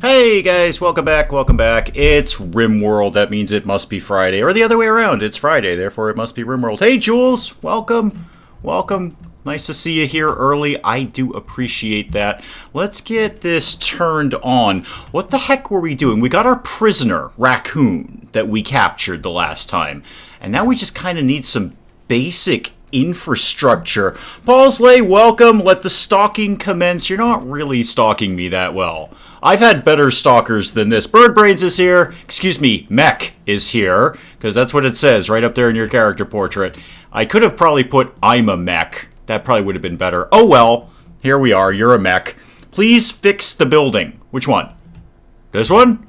Hey guys, welcome back. It's RimWorld. That means it must be Friday. Or the other way around. It's Friday, therefore it must be RimWorld. Hey Jules, welcome. Nice to see you here early. I do appreciate that. Let's get this turned on. What the heck were we doing? We got our prisoner, Raccoon, that we captured the last time. And now we just kind of need some basic infrastructure. Paulsley, welcome. Let the stalking commence. You're not really stalking me that well. I've had better stalkers than this. Birdbrains is here. Excuse me, Mech is here. Because that's what it says right up there in your character portrait. I could have probably put, I'm a mech. That probably would have been better. Oh well, here we are. You're a mech. Please fix the building. Which one? This one?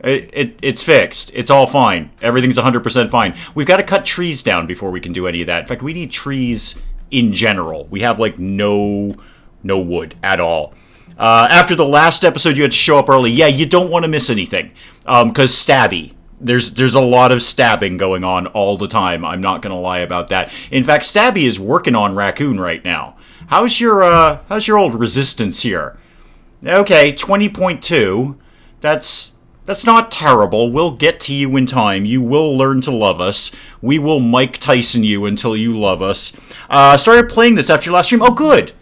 It's fixed. It's all fine. Everything's 100% fine. We've got to cut trees down before we can do any of that. In fact, we need trees in general. We have, like, no wood at all. After the last episode, you had to show up early. Yeah, you don't want to miss anything. Because stabby. There's a lot of stabbing going on all the time. I'm not going to lie about that. In fact, Stabby is working on Raccoon right now. How's your old resistance here? Okay, 20.2. That's not terrible. We'll get to you in time. You will learn to love us. We will Mike Tyson you until you love us. Started playing this after your last stream. Oh, good.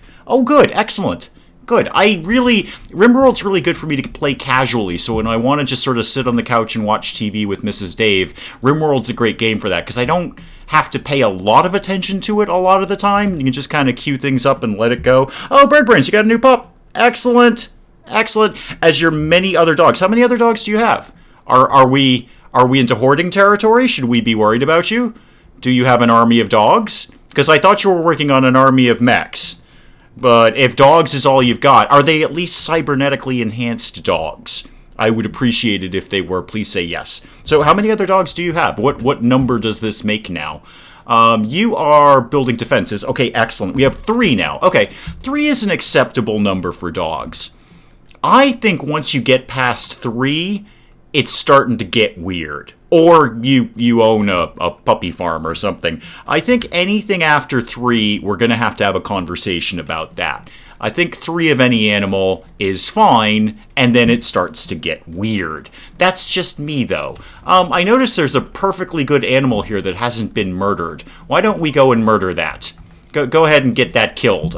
Excellent. Good. RimWorld's really good for me to play casually, so when I want to just sort of sit on the couch and watch TV with Mrs. Dave, RimWorld's a great game for that, because I don't have to pay a lot of attention to it a lot of the time. You can just kind of cue things up and let it go. Oh, Birdbrains, you got a new pup. Excellent. As your many other dogs. How many other dogs do you have? Are we into hoarding territory? Should we be worried about you? Do you have an army of dogs? Because I thought you were working on an army of mechs. But if dogs is all you've got, are they at least cybernetically enhanced dogs? I would appreciate it if they were. Please say yes. So how many other dogs do you have? What number does this make now? You are building defenses. Okay, excellent. We have 3 now. Okay, 3 is an acceptable number for dogs. I think once you get past 3, it's starting to get weird. Or you own a puppy farm or something. I think anything after 3, we're going to have a conversation about that. I think 3 of any animal is fine, and then it starts to get weird. That's just me, though. I noticed there's a perfectly good animal here that hasn't been murdered. Why don't we go and murder that? Go ahead and get that killed.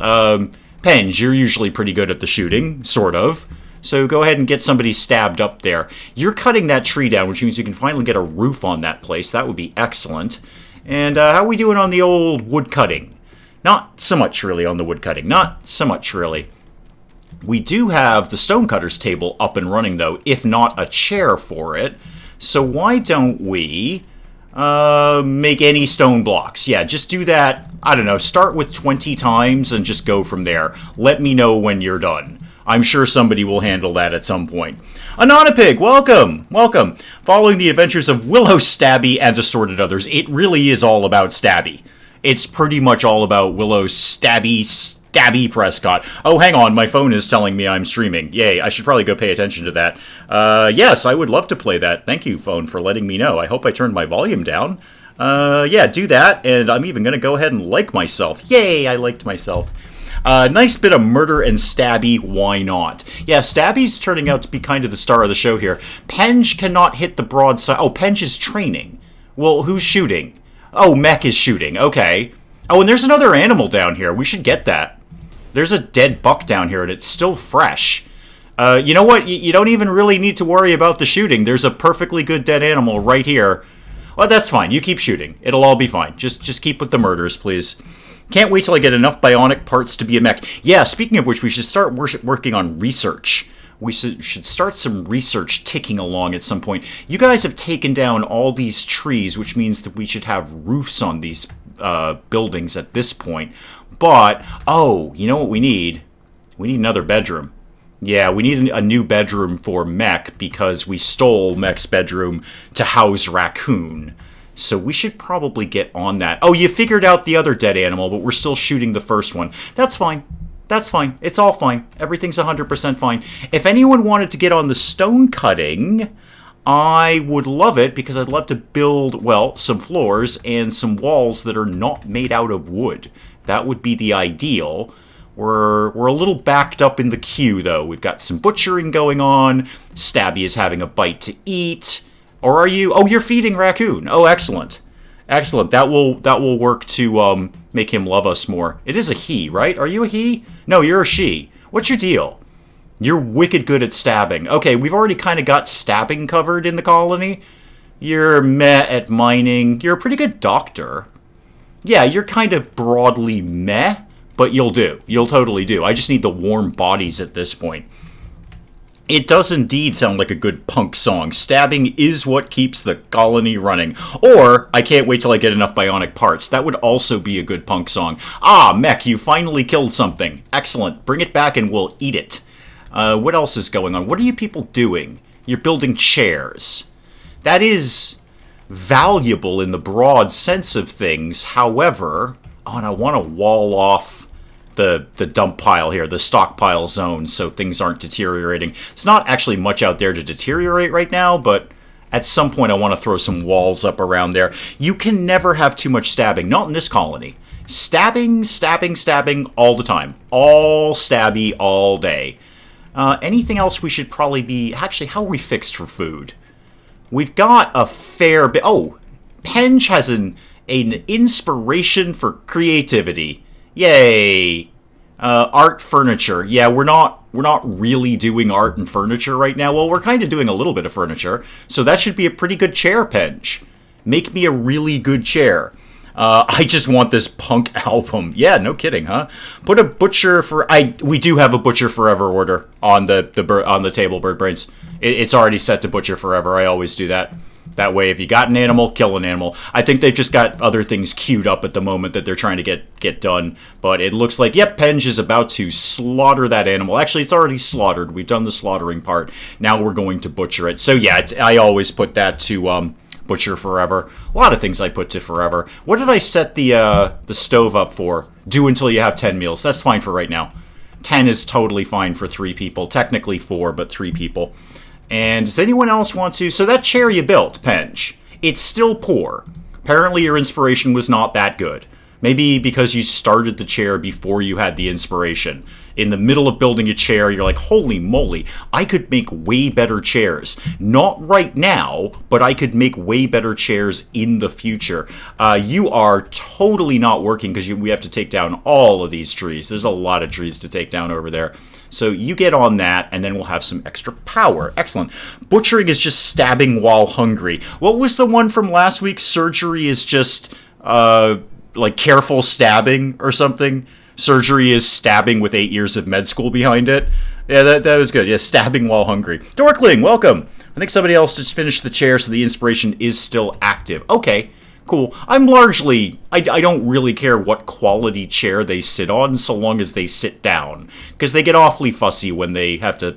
Penge, you're usually pretty good at the shooting, sort of. So go ahead and get somebody stabbed up there. You're cutting that tree down, which means you can finally get a roof on that place. That would be excellent. And how are we doing on the old wood cutting? Not so much really on the wood cutting. Not so much really. We do have the stonecutters table up and running, though, if not a chair for it. So why don't we make any stone blocks? Yeah, just do that. I don't know, start with 20 times and just go from there. Let me know when you're done. I'm sure somebody will handle that at some point. Anonapig, welcome! Following the adventures of Willow, Stabby, and assorted others, it really is all about Stabby. It's pretty much all about Willow, Stabby Prescott. Oh, hang on, my phone is telling me I'm streaming. Yay, I should probably go pay attention to that. Yes, I would love to play that. Thank you, phone, for letting me know. I hope I turned my volume down. Yeah, do that, and I'm even going to go ahead and like myself. Yay, I liked myself. Nice bit of murder and Stabby, why not? Yeah, Stabby's turning out to be kind of the star of the show here. Penge cannot hit the broadside. Oh, Penge is training. Well, who's shooting? Oh, Mech is shooting, okay. Oh, and there's another animal down here. We should get that. There's a dead buck down here, and it's still fresh. You know what? You don't even really need to worry about the shooting. There's a perfectly good dead animal right here. Well, that's fine. You keep shooting. It'll all be fine. Just keep with the murders, please. Can't wait till I get enough bionic parts to be a mech. Yeah, speaking of which, we should start working on research. We should start some research ticking along at some point. You guys have taken down all these trees, which means that we should have roofs on these buildings at this point. But, oh, you know what we need? We need another bedroom. Yeah, we need a new bedroom for Mech because we stole Mech's bedroom to house Raccoon. So we should probably get on that. Oh, you figured out the other dead animal, but we're still shooting the first one. That's fine. It's all fine. Everything's 100% fine. If anyone wanted to get on the stone cutting, I would love it because I'd love to build, well, some floors and some walls that are not made out of wood. That would be the ideal. We're a little backed up in the queue, though. We've got some butchering going on. Stabby is having a bite to eat. Or are you? Oh, you're feeding Raccoon. Oh, excellent. Excellent. That will work to make him love us more. It is a he, right? Are you a he? No, you're a she. What's your deal? You're wicked good at stabbing. Okay, we've already kind of got stabbing covered in the colony. You're meh at mining. You're a pretty good doctor. Yeah, you're kind of broadly meh, but you'll do. You'll totally do. I just need the warm bodies at this point. It does indeed sound like a good punk song. Stabbing is what keeps the colony running. Or, I can't wait till I get enough bionic parts. That would also be a good punk song. Ah, mech, you finally killed something. Excellent. Bring it back and we'll eat it. What else is going on? What are you people doing? You're building chairs. That is valuable in the broad sense of things. However, and I want to wall off the dump pile here, the stockpile zone, so things aren't deteriorating. It's not actually much out there to deteriorate right now, but at some point I want to throw some walls up around there. You can never have too much stabbing. Not in this colony. Stabbing, stabbing, stabbing all the time. All stabby all day. Anything else we should probably be... Actually, how are we fixed for food? We've got a fair bit... Oh, Penge has an inspiration for creativity. Yay! Art furniture. Yeah, we're not really doing art and furniture right now. Well, we're kind of doing a little bit of furniture, so that should be a pretty good chair, Penge. Make me a really good chair. I just want this punk album. Yeah, no kidding, huh? Put a butcher for... We do have a butcher forever order on the table, Bird Brains. It's already set to butcher forever. I always do that. That way, if you got an animal, kill an animal. I think they've just got other things queued up at the moment that they're trying to get done. But it looks like, yep, Penge is about to slaughter that animal. Actually, it's already slaughtered. We've done the slaughtering part. Now we're going to butcher it. So yeah, I always put that to... butcher forever. A lot of things I put to forever. What did I set the stove up for? Do until you have 10 meals. That's fine for right now. 10 is totally fine for 3 people. Technically 4, but 3 people. And does anyone else want to... So that chair you built, Penge, it's still poor. Apparently your inspiration was not that good. Maybe because you started the chair before you had the inspiration. In the middle of building a chair, you're like, holy moly, I could make way better chairs. Not right now, but I could make way better chairs in the future. You are totally not working because we have to take down all of these trees. There's a lot of trees to take down over there. So you get on that, and then we'll have some extra power. Excellent. Butchering is just stabbing while hungry. What was the one from last week? Surgery is just... like careful stabbing or something. Surgery is stabbing with 8 years of med school behind it. Yeah, that was good. Yeah, stabbing while hungry. Dorkling, welcome. I think somebody else just finished the chair, so the inspiration is still active. Okay, cool. I'm largely... I don't really care what quality chair they sit on, so long as they sit down. Because they get awfully fussy when they have to,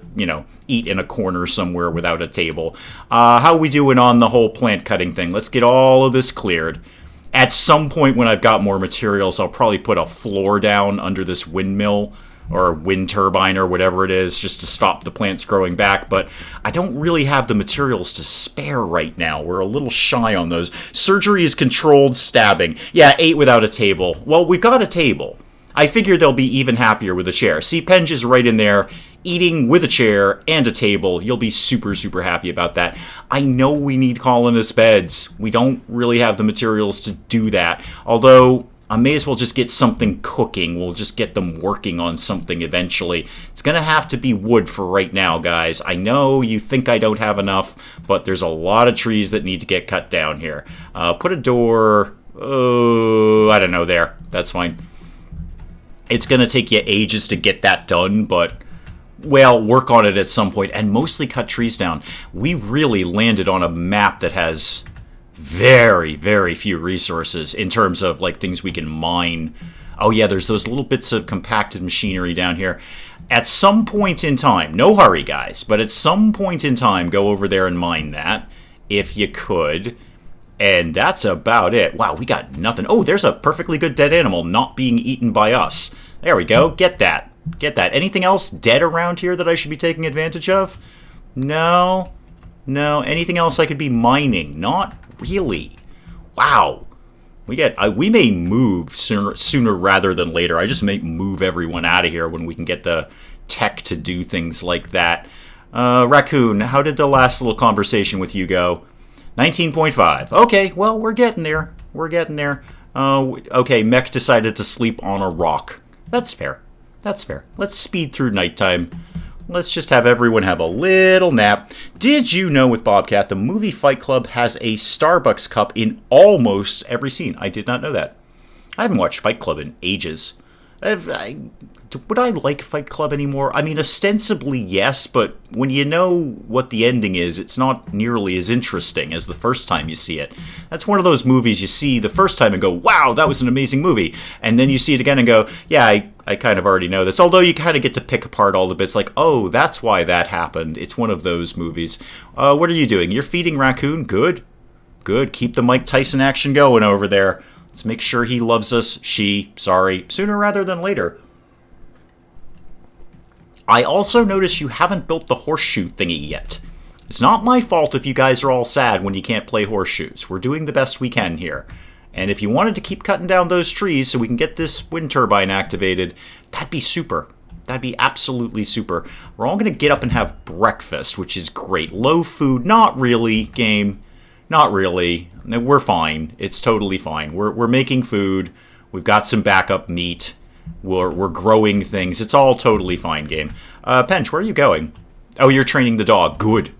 eat in a corner somewhere without a table. How are we doing on the whole plant cutting thing? Let's get all of this cleared. At some point when I've got more materials, I'll probably put a floor down under this windmill or wind turbine or whatever it is just to stop the plants growing back, but I don't really have the materials to spare right now. We're a little shy on those. Surgery is controlled stabbing. Yeah, 8 without a table. Well, we've got a table. I figure they'll be even happier with a chair. See, Penge is right in there, eating with a chair and a table. You'll be super, super happy about that. I know we need colonist beds. We don't really have the materials to do that. Although, I may as well just get something cooking. We'll just get them working on something eventually. It's going to have to be wood for right now, guys. I know you think I don't have enough, but there's a lot of trees that need to get cut down here. Put a door... I don't know there. That's fine. It's going to take you ages to get that done, but, well, work on it at some point, and mostly cut trees down. We really landed on a map that has very, very few resources in terms of, like, things we can mine. Oh, yeah, there's those little bits of compacted machinery down here. At some point in time, no hurry, guys, but at some point in time, go over there and mine that, if you could. And that's about it. Wow, we got nothing. Oh, there's a perfectly good dead animal not being eaten by us. There we go. Get that. Get that. Anything else dead around here that I should be taking advantage of? No. No. Anything else I could be mining? Not really. Wow. We may move sooner rather than later. I just may move everyone out of here when we can get the tech to do things like that. Raccoon, how did the last little conversation with you go? 19.5. Okay, well, we're getting there. Okay, Mech decided to sleep on a rock. That's fair. Let's speed through nighttime. Let's just have everyone have a little nap. Did you know with Bobcat, the movie Fight Club has a Starbucks cup in almost every scene? I did not know that. I haven't watched Fight Club in ages. Would I like Fight Club anymore? I mean, ostensibly, yes, but when you know what the ending is, it's not nearly as interesting as the first time you see it. That's one of those movies you see the first time and go, wow, that was an amazing movie. And then you see it again and go, yeah, I kind of already know this. Although you kind of get to pick apart all the bits like, oh, that's why that happened. It's one of those movies. What are you doing? You're feeding Raccoon? Good. Keep the Mike Tyson action going over there. Let's make sure he loves us. Sooner rather than later. I also notice you haven't built the horseshoe thingy yet. It's not my fault if you guys are all sad when you can't play horseshoes. We're doing the best we can here. And if you wanted to keep cutting down those trees so we can get this wind turbine activated, that'd be super. That'd be absolutely super. We're all going to get up and have breakfast, which is great. Low food, not really, game. Not really. We're fine. It's totally fine. We're making food. We've got some backup meat. We're growing things. It's all totally fine, game. Pench, where are you going? Oh, you're training the dog. Good.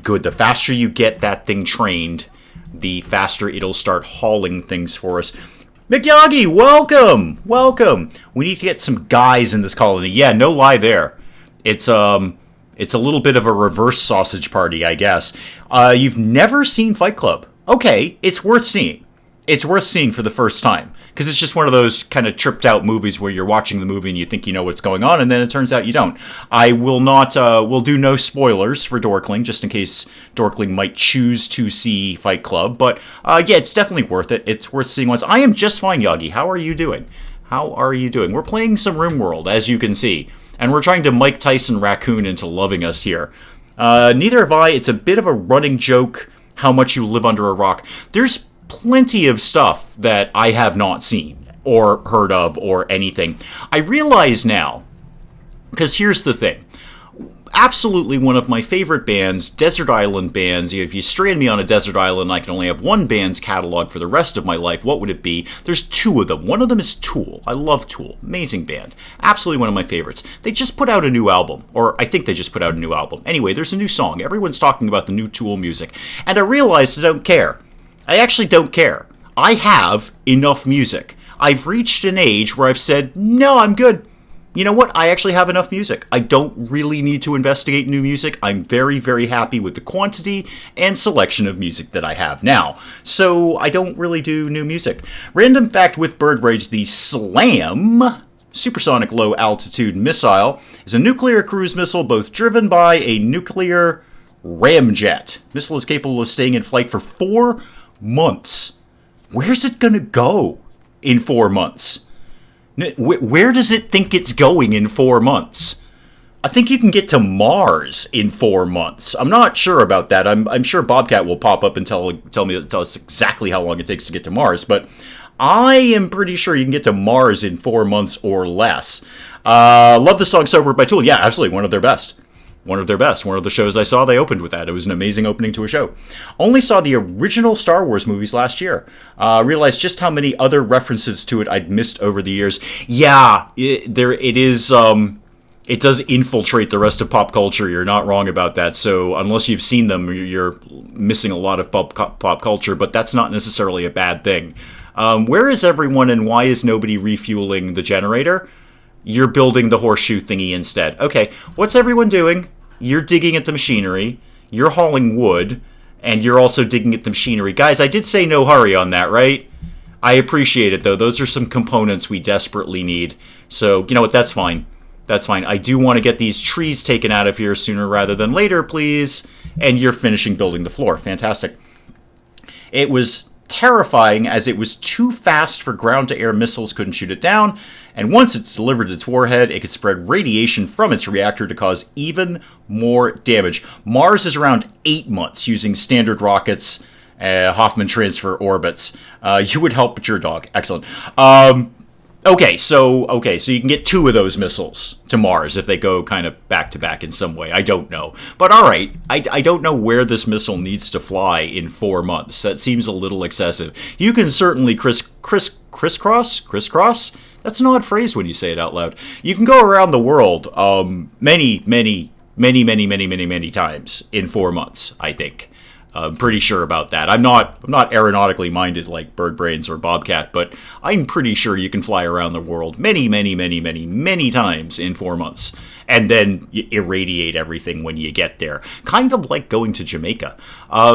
The faster you get that thing trained, the faster it'll start hauling things for us. McYagi, welcome. We need to get some guys in this colony. Yeah, no lie there. It's a little bit of a reverse sausage party, I guess. You've never seen Fight Club. Okay, it's worth seeing. It's worth seeing for the first time. Because it's just one of those kind of tripped out movies where you're watching the movie and you think you know what's going on, and then it turns out you don't. I will not, will do no spoilers for Dorkling, just in case Dorkling might choose to see Fight Club. But, yeah, it's definitely worth it. It's worth seeing once. I am just fine, Yagi. How are you doing? We're playing some RimWorld, as you can see. And we're trying to Mike Tyson Raccoon into loving us here. Neither have I. It's a bit of a running joke how much you live under a rock. There's plenty of stuff that I have not seen or heard of or anything. I realize now, because here's the thing. Absolutely one of my favorite bands, desert island bands. If you strand me on a desert island, I can only have one band's catalog for the rest of my life. What would it be? There's two of them. One of them is Tool. I love Tool. Amazing band. Absolutely one of my favorites. They just put out a new album. Or I think they just put out a new album. Anyway, there's a new song. Everyone's talking about the new Tool music. And I realized I don't care. I actually don't care. I have enough music. I've reached an age where I've said, no, I'm good. You know what? I actually have enough music. I don't really need to investigate new music. I'm very, very happy with the quantity and selection of music that I have now. So I don't really do new music. Random fact with Bird Rage, the SLAM supersonic low-altitude missile is a nuclear cruise missile both driven by a nuclear ramjet. Missile is capable of staying in flight for 4 months. Where's it gonna go in 4 months? Where does it think it's going in 4 months? I think you can get to Mars in 4 months. I'm not sure about that. I'm sure Bobcat will pop up and tell us exactly how long it takes to get to Mars, but I am pretty sure you can get to Mars in 4 months or less. Love the song Sober by Tool. Yeah, absolutely, one of their best. One of the shows I saw, they opened with that. It was an amazing opening to a show. Only saw the original Star Wars movies last year. Realized just how many other references to it I'd missed over the years. Yeah, it does infiltrate the rest of pop culture. You're not wrong about that. So unless you've seen them, you're missing a lot of pop culture, but that's not necessarily a bad thing. Where is everyone and why is nobody refueling the generator? You're building the horseshoe thingy instead. Okay, what's everyone doing? You're digging at the machinery, you're hauling wood, and you're also digging at the machinery. Guys, I did say no hurry on that, right? I appreciate it, though. Those are some components we desperately need. So, you know what, that's fine. That's fine. I do want to get these trees taken out of here sooner rather than later, please. And you're finishing building the floor. Fantastic. It was terrifying as it was too fast for ground-to-air missiles couldn't shoot it down, and once it's delivered its warhead, it could spread radiation from its reactor to cause even more damage. Mars is around 8 months using standard rockets, Hoffman transfer orbits. You would help your dog. Excellent. Okay, so you can get 2 of those missiles to Mars if they go kind of back to back in some way. I don't know, but all right. I don't know where this missile needs to fly in 4 months. That seems a little excessive. You can certainly crisscross. That's an odd phrase when you say it out loud. You can go around the world many times in 4 months. I think. I'm pretty sure about that. I'm not aeronautically minded like Bird Brains or Bobcat, but I'm pretty sure you can fly around the world many times in 4 months, and then you irradiate everything when you get there. Kind of like going to Jamaica.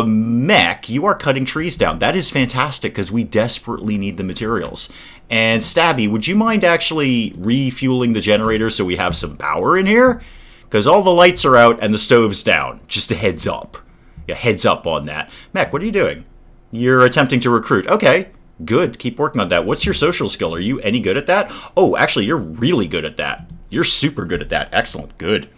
Mech, you are cutting trees down. That is fantastic because we desperately need the materials. And Stabby, would you mind actually refueling the generator so we have some power in here? Because all the lights are out and the stove's down. Just a heads up. Yeah, heads up on that. Mech, what are you doing? You're attempting to recruit. Okay, good. Keep working on that. What's your social skill? Are you any good at that? Oh, actually, you're really good at that. You're super good at that. Excellent. Good.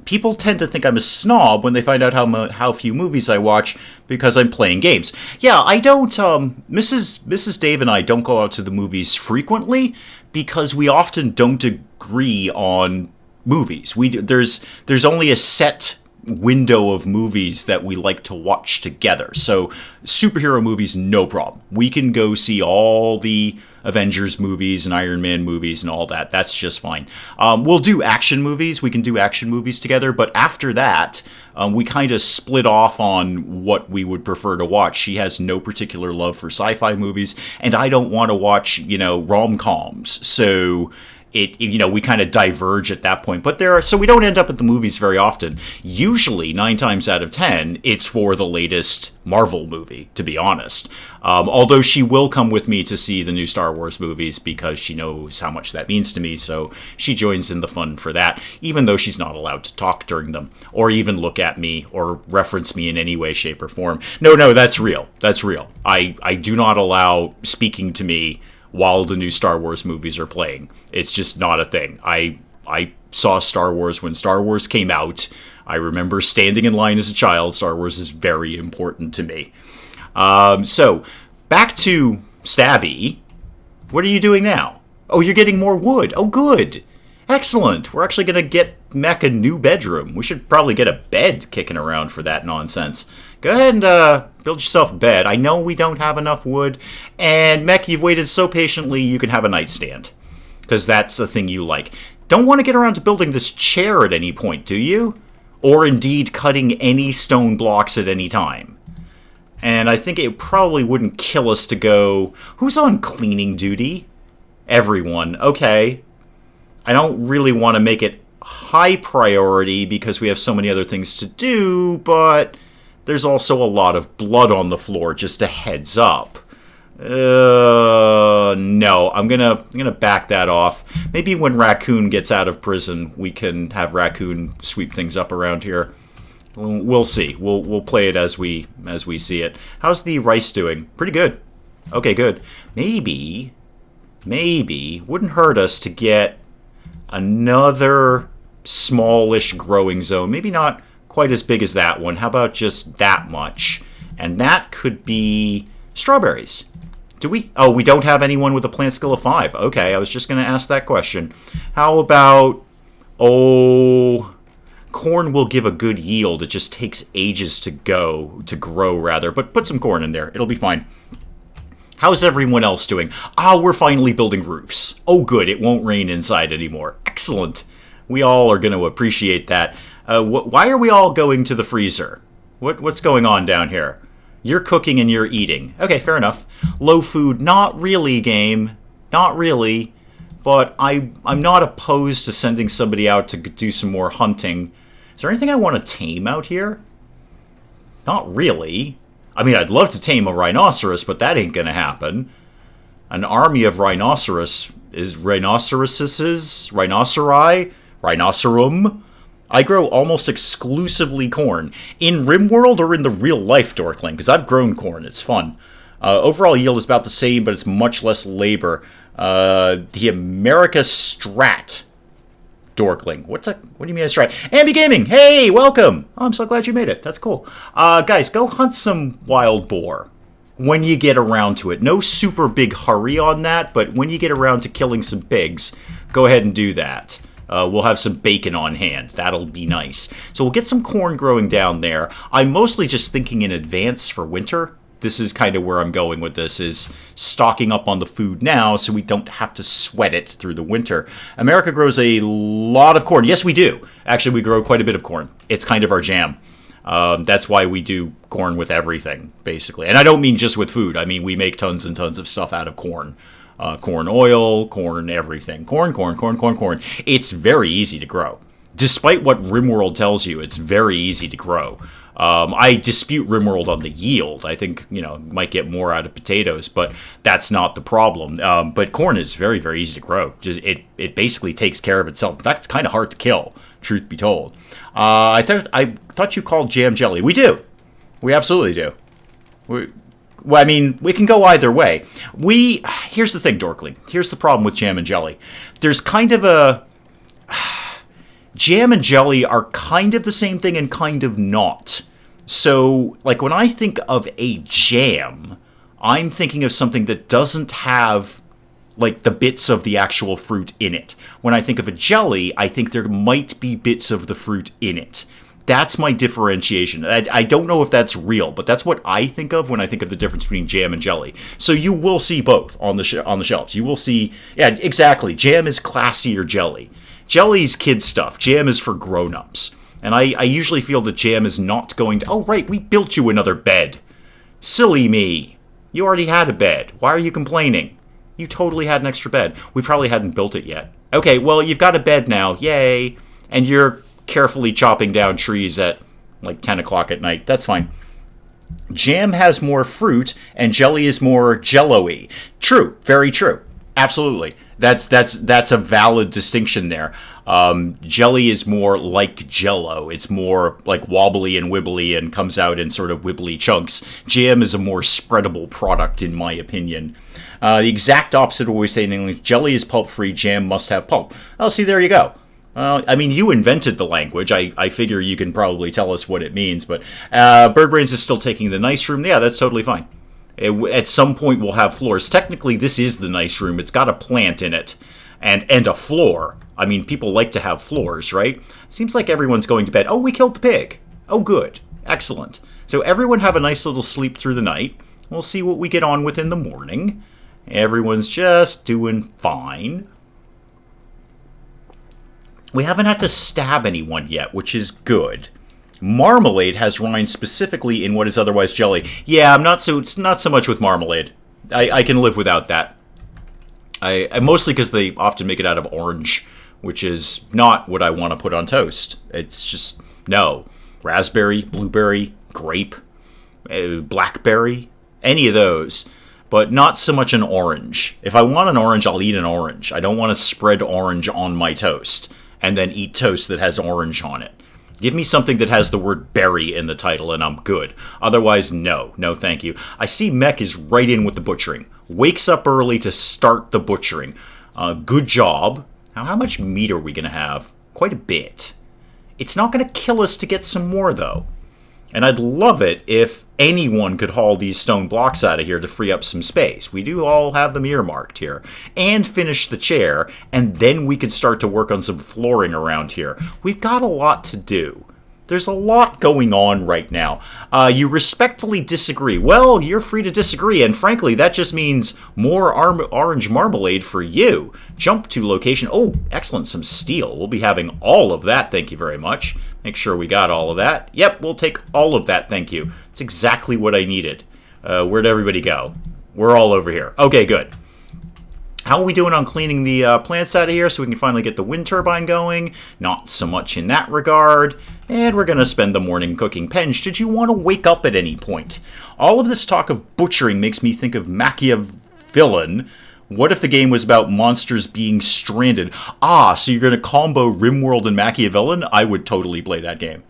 People tend to think I'm a snob when they find out how few movies I watch because I'm playing games. Yeah, I don't. Mrs. Dave and I don't go out to the movies frequently because we often don't agree on movies. There's only a set window of movies that we like to watch together. So superhero movies, no problem. We can go see all the Avengers movies and Iron Man movies and all that. That's just fine. We'll do action movies. We can do action movies together. But after that, we kind of split off on what we would prefer to watch. She has no particular love for sci-fi movies, and I don't want to watch, rom-coms. So we kind of diverge at that point. But so we don't end up at the movies very often. Usually, 9 times out of 10, it's for the latest Marvel movie, to be honest. Although she will come with me to see the new Star Wars movies because she knows how much that means to me, so she joins in the fun for that, even though she's not allowed to talk during them, or even look at me, or reference me in any way, shape, or form. No, that's real. That's real. I do not allow speaking to me while the new Star Wars movies are playing. It's just not a thing. I saw Star Wars when Star Wars came out. I remember standing in line as a child. Star Wars is very important to me. So, back to Stabby. What are you doing now? Oh, you're getting more wood. Oh, good. Excellent. We're actually going to get Mech a new bedroom. We should probably get a bed kicking around for that nonsense. Go ahead and build yourself a bed. I know we don't have enough wood. And Mech, you've waited so patiently you can have a nightstand. Because that's the thing you like. Don't want to get around to building this chair at any point, do you? Or indeed cutting any stone blocks at any time. And I think it probably wouldn't kill us to go... Who's on cleaning duty? Everyone. Okay. I don't really want to make it high priority because we have so many other things to do, but there's also a lot of blood on the floor, just a heads up. No, I'm gonna back that off. Maybe when Raccoon gets out of prison, we can have Raccoon sweep things up around here. We'll see. We'll play it as we see it. How's the rice doing? Pretty good. Okay, good. Maybe wouldn't hurt us to get another smallish growing zone. Maybe not quite as big as that one. How about just that much? And that could be strawberries. Do we? Oh, we don't have anyone with a plant skill of 5. Okay, I was just going to ask that question. How about... Oh... Corn will give a good yield. It just takes ages to grow, rather. But put some corn in there. It'll be fine. How's everyone else doing? We're finally building roofs. Oh, good. It won't rain inside anymore. Excellent. We all are going to appreciate that. Why are we all going to the freezer? What's going on down here? You're cooking and you're eating. Okay, fair enough. Low food. Not really, game. Not really. But I'm not opposed to sending somebody out to do some more hunting. Is there anything I want to tame out here? Not really. I mean, I'd love to tame a rhinoceros, but that ain't gonna happen. An army of rhinoceros is rhinocerum. I grow almost exclusively corn. In RimWorld or in the real life Dorkling, because I've grown corn. It's fun. Overall yield is about the same, but it's much less labor. The America Strat Dorkling. What do you mean I try? Ambi Gaming, hey, welcome. Oh, I'm so glad you made it. That's cool. Guys, go hunt some wild boar when you get around to it. No super big hurry on that, but when you get around to killing some pigs, go ahead and do that. We'll have some bacon on hand. That'll be nice. So we'll get some corn growing down there. I'm mostly just thinking in advance for winter. This is kind of where I'm going with this, is stocking up on the food now so we don't have to sweat it through the winter. America grows a lot of corn. Yes, we do. Actually, we grow quite a bit of corn. It's kind of our jam. That's why we do corn with everything, basically. And I don't mean just with food. I mean, we make tons and tons of stuff out of corn. Corn oil, corn everything. Corn. It's very easy to grow. Despite what RimWorld tells you, it's very easy to grow. I dispute RimWorld on the yield. I think, might get more out of potatoes, but that's not the problem. But corn is very, very easy to grow. It basically takes care of itself. In fact, it's kind of hard to kill, truth be told. I thought you called jam jelly. We do. We absolutely do. Well, I mean, we can go either way. Here's the thing, Dorkly. Here's the problem with jam and jelly. There's kind of a... Jam and jelly are kind of the same thing and kind of not. So, like, when I think of a jam, I'm thinking of something that doesn't have, like, the bits of the actual fruit in it. When I think of a jelly, I think there might be bits of the fruit in it. That's my differentiation. I don't know if that's real, but that's what I think of when I think of the difference between jam and jelly. So you will see both on the shelves. You will see, yeah, exactly. Jam is classier jelly. Jelly's kid stuff. Jam is for grown-ups. And I usually feel that jam is not going to... Oh, right, we built you another bed. Silly me. You already had a bed. Why are you complaining? You totally had an extra bed. We probably hadn't built it yet. Okay, well, you've got a bed now. Yay. And you're carefully chopping down trees at, like, 10 o'clock at night. That's fine. Jam has more fruit, and jelly is more jello-y. True. Very true. Absolutely. That's a valid distinction there. Jelly is more like Jello. It's more like wobbly and wibbly and comes out in sort of wibbly chunks. Jam is a more spreadable product, in my opinion. The exact opposite of what we say in English. Jelly is pulp-free. Jam must have pulp. Oh, see, there you go. I mean, you invented the language. I figure you can probably tell us what it means. But Birdbrains is still taking the nice room. Yeah, that's totally fine. At some point, we'll have floors. Technically, this is the nice room. It's got a plant in it and a floor. I mean, people like to have floors, right? Seems like everyone's going to bed. Oh, we killed the pig. Oh, good. Excellent. So everyone have a nice little sleep through the night. We'll see what we get on with in the morning. Everyone's just doing fine. We haven't had to stab anyone yet, which is good. Marmalade has rind specifically in what is otherwise jelly. Yeah, it's not so much with marmalade. I can live without that. I mostly because they often make it out of orange, which is not what I want to put on toast. It's just, no. Raspberry, blueberry, grape, blackberry, any of those. But not so much an orange. If I want an orange, I'll eat an orange. I don't want to spread orange on my toast and then eat toast that has orange on it. Give me something that has the word berry in the title and I'm good. Otherwise, no. No, thank you. I see Mech is right in with the butchering. Wakes up early to start the butchering. Good job. Now, how much meat are we going to have? Quite a bit. It's not going to kill us to get some more, though. And I'd love it if anyone could haul these stone blocks out of here to free up some space. We do all have them earmarked here. And finish the chair, and then we could start to work on some flooring around here. We've got a lot to do. There's a lot going on right now. You respectfully disagree. Well, you're free to disagree, and frankly, that just means more orange marmalade for you. Jump to location. Oh, excellent, some steel. We'll be having all of that, thank you very much. Make sure we got all of that. Yep, we'll take all of that, thank you. It's exactly what I needed. Where'd everybody go? We're all over here. Okay, good. How are we doing on cleaning the plants out of here so we can finally get the wind turbine going? Not so much in that regard. And we're going to spend the morning cooking. Penge, did you want to wake up at any point? All of this talk of butchering makes me think of Machiavellian. What if the game was about monsters being stranded? Ah, so you're going to combo RimWorld and Machiavellian? I would totally play that game.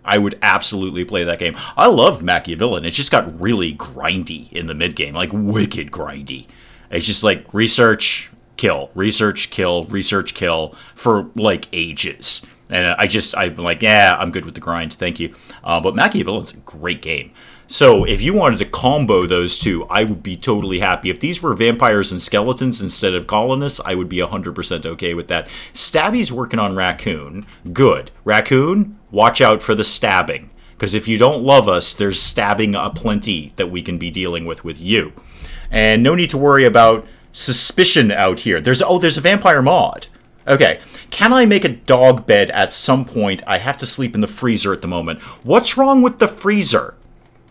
I would absolutely play that game. I loved Machiavellian. It just got really grindy in the mid-game. Like, wicked grindy. It's just like research, kill, research, kill, research, kill for like ages. And I'm like, yeah, I'm good with the grind, thank you. But Machiavellian's a great game. So if you wanted to combo those two, I would be totally happy. If these were vampires and skeletons instead of colonists, I would be 100% okay with that. Stabby's working on Raccoon. Good. Raccoon, watch out for the stabbing. Because if you don't love us, there's stabbing aplenty that we can be dealing with you. And no need to worry about suspicion out here. There's a vampire mod. Okay, can I make a dog bed at some point? I have to sleep in the freezer at the moment. What's wrong with the freezer?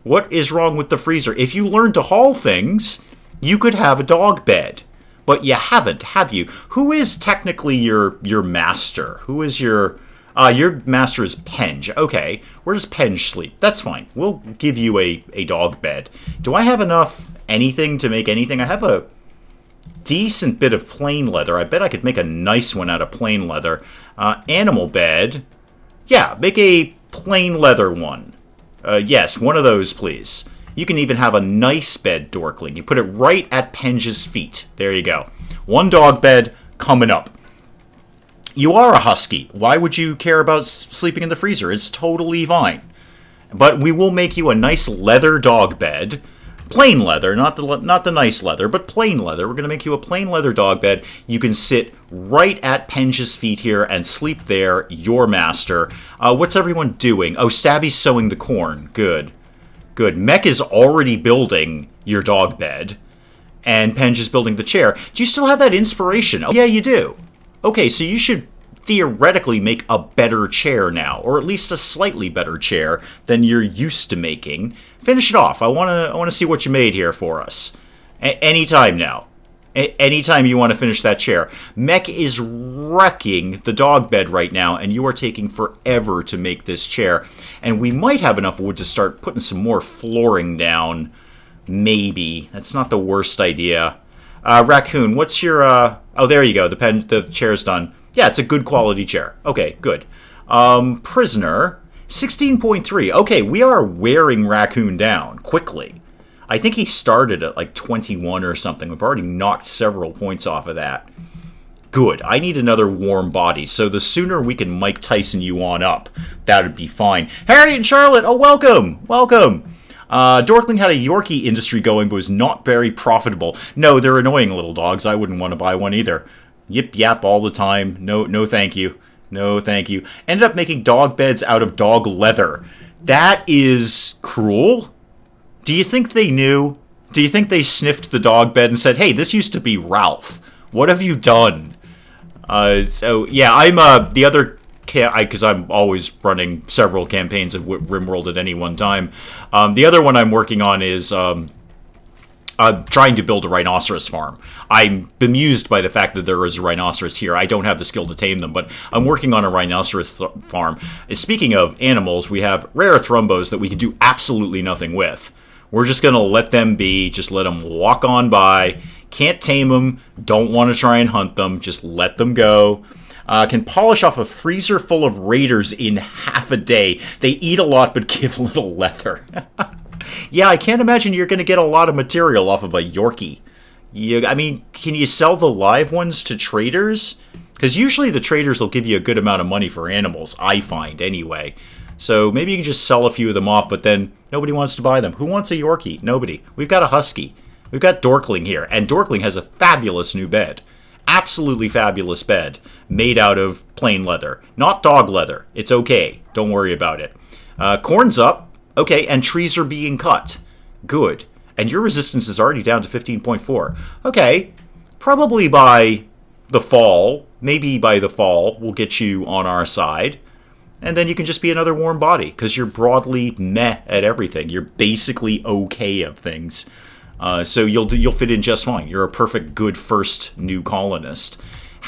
What is wrong with the freezer? If you learn to haul things, you could have a dog bed. But you haven't, have you? Who is technically your master? Who is your master is Penge. Okay, where does Penge sleep? That's fine. We'll give you a dog bed. Do I have enough anything to make anything? I have a decent bit of plain leather. I bet I could make a nice one out of plain leather. Animal bed. Yeah, make a plain leather one. Yes, one of those, please. You can even have a nice bed, Dorkling. You put it right at Penge's feet. There you go. One dog bed coming up. You are a husky. Why would you care about sleeping in the freezer? It's totally fine. But we will make you a nice leather dog bed. Plain leather, not the nice leather, but plain leather. We're going to make you a plain leather dog bed. You can sit right at Penge's feet here and sleep there, your master. What's everyone doing? Oh, Stabby's sowing the corn. Good. Good. Mech is already building your dog bed, and Penge is building the chair. Do you still have that inspiration? Oh, yeah, you do. Okay, so you should theoretically make a better chair now, or at least a slightly better chair than you're used to making. Finish it off. I want to see what you made here for us. Anytime now. Anytime you want to finish that chair. Mech is wrecking the dog bed right now, and you are taking forever to make this chair. And we might have enough wood to start putting some more flooring down. Maybe. That's not the worst idea. Raccoon, what's your... Oh, there you go. The chair's done. Yeah, it's a good quality chair. Okay, good. Prisoner, 16.3. Okay, we are wearing Raccoon down quickly. I think he started at like 21 or something. We've already knocked several points off of that. Good. I need another warm body, so the sooner we can Mike Tyson you on up, that would be fine. Harry and Charlotte, oh, welcome. Welcome. Dorkling had a Yorkie industry going, but was not very profitable. No, they're annoying little dogs. I wouldn't want to buy one either. Yip yap all the time. No thank you. No thank you. Ended up making dog beds out of dog leather. That is cruel. Do you think they knew? Do you think they sniffed the dog bed and said, hey, this used to be Ralph. What have you done? So, yeah, I'm the other... because I'm always running several campaigns of RimWorld at any one time. The other one I'm working on is... I'm trying to build a rhinoceros farm. I'm bemused by the fact that there is a rhinoceros here. I don't have the skill to tame them, but I'm working on a rhinoceros farm. And speaking of animals, we have rare thrumbos that we can do absolutely nothing with. We're just going to let them be, just let them walk on by. Can't tame them, don't want to try and hunt them, just let them go. Can polish off a freezer full of raiders in half a day. They eat a lot but give little leather. Yeah, I can't imagine you're going to get a lot of material off of a Yorkie. I mean, can you sell the live ones to traders? Because usually the traders will give you a good amount of money for animals, I find, anyway. So maybe you can just sell a few of them off, but then nobody wants to buy them. Who wants a Yorkie? Nobody. We've got a Husky. We've got Dorkling here, and Dorkling has a fabulous new bed. Absolutely fabulous bed, made out of plain leather. Not dog leather. It's okay. Don't worry about it. Corn's up. Okay, and trees are being cut. Good. And your resistance is already down to 15.4. Okay, probably by the fall, maybe by the fall, we'll get you on our side. And then you can just be another warm body, because you're broadly meh at everything. You're basically okay of things. So you'll fit in just fine. You're a perfect good first new colonist.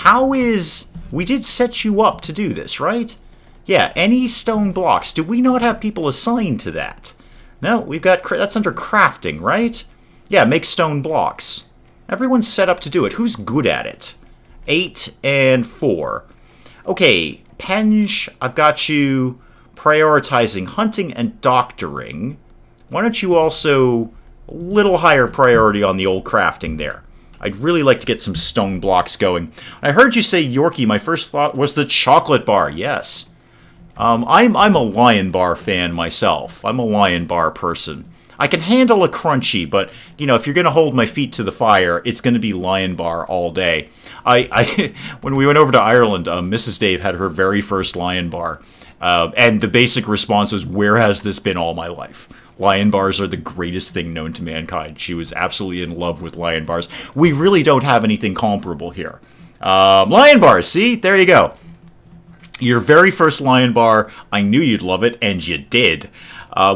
We did set you up to do this, right? Yeah, any stone blocks. Do we not have people assigned to that? No, we've got... That's under crafting, right? Yeah, make stone blocks. Everyone's set up to do it. Who's good at it? 8 and 4. Okay, Penge, I've got you prioritizing hunting and doctoring. Why don't you also... a little higher priority on the old crafting there. I'd really like to get some stone blocks going. I heard you say Yorkie. My first thought was the chocolate bar. Yes. I'm a Lion Bar fan myself. I'm a Lion Bar person. I can handle a crunchy, but, if you're going to hold my feet to the fire, it's going to be Lion Bar all day. When we went over to Ireland, Mrs. Dave had her very first Lion Bar, and the basic response was, "Where has this been all my life?" Lion Bars are the greatest thing known to mankind. She was absolutely in love with Lion Bars. We really don't have anything comparable here. Lion Bars, see? There you go. Your very first Lion Bar, I knew you'd love it, and you did.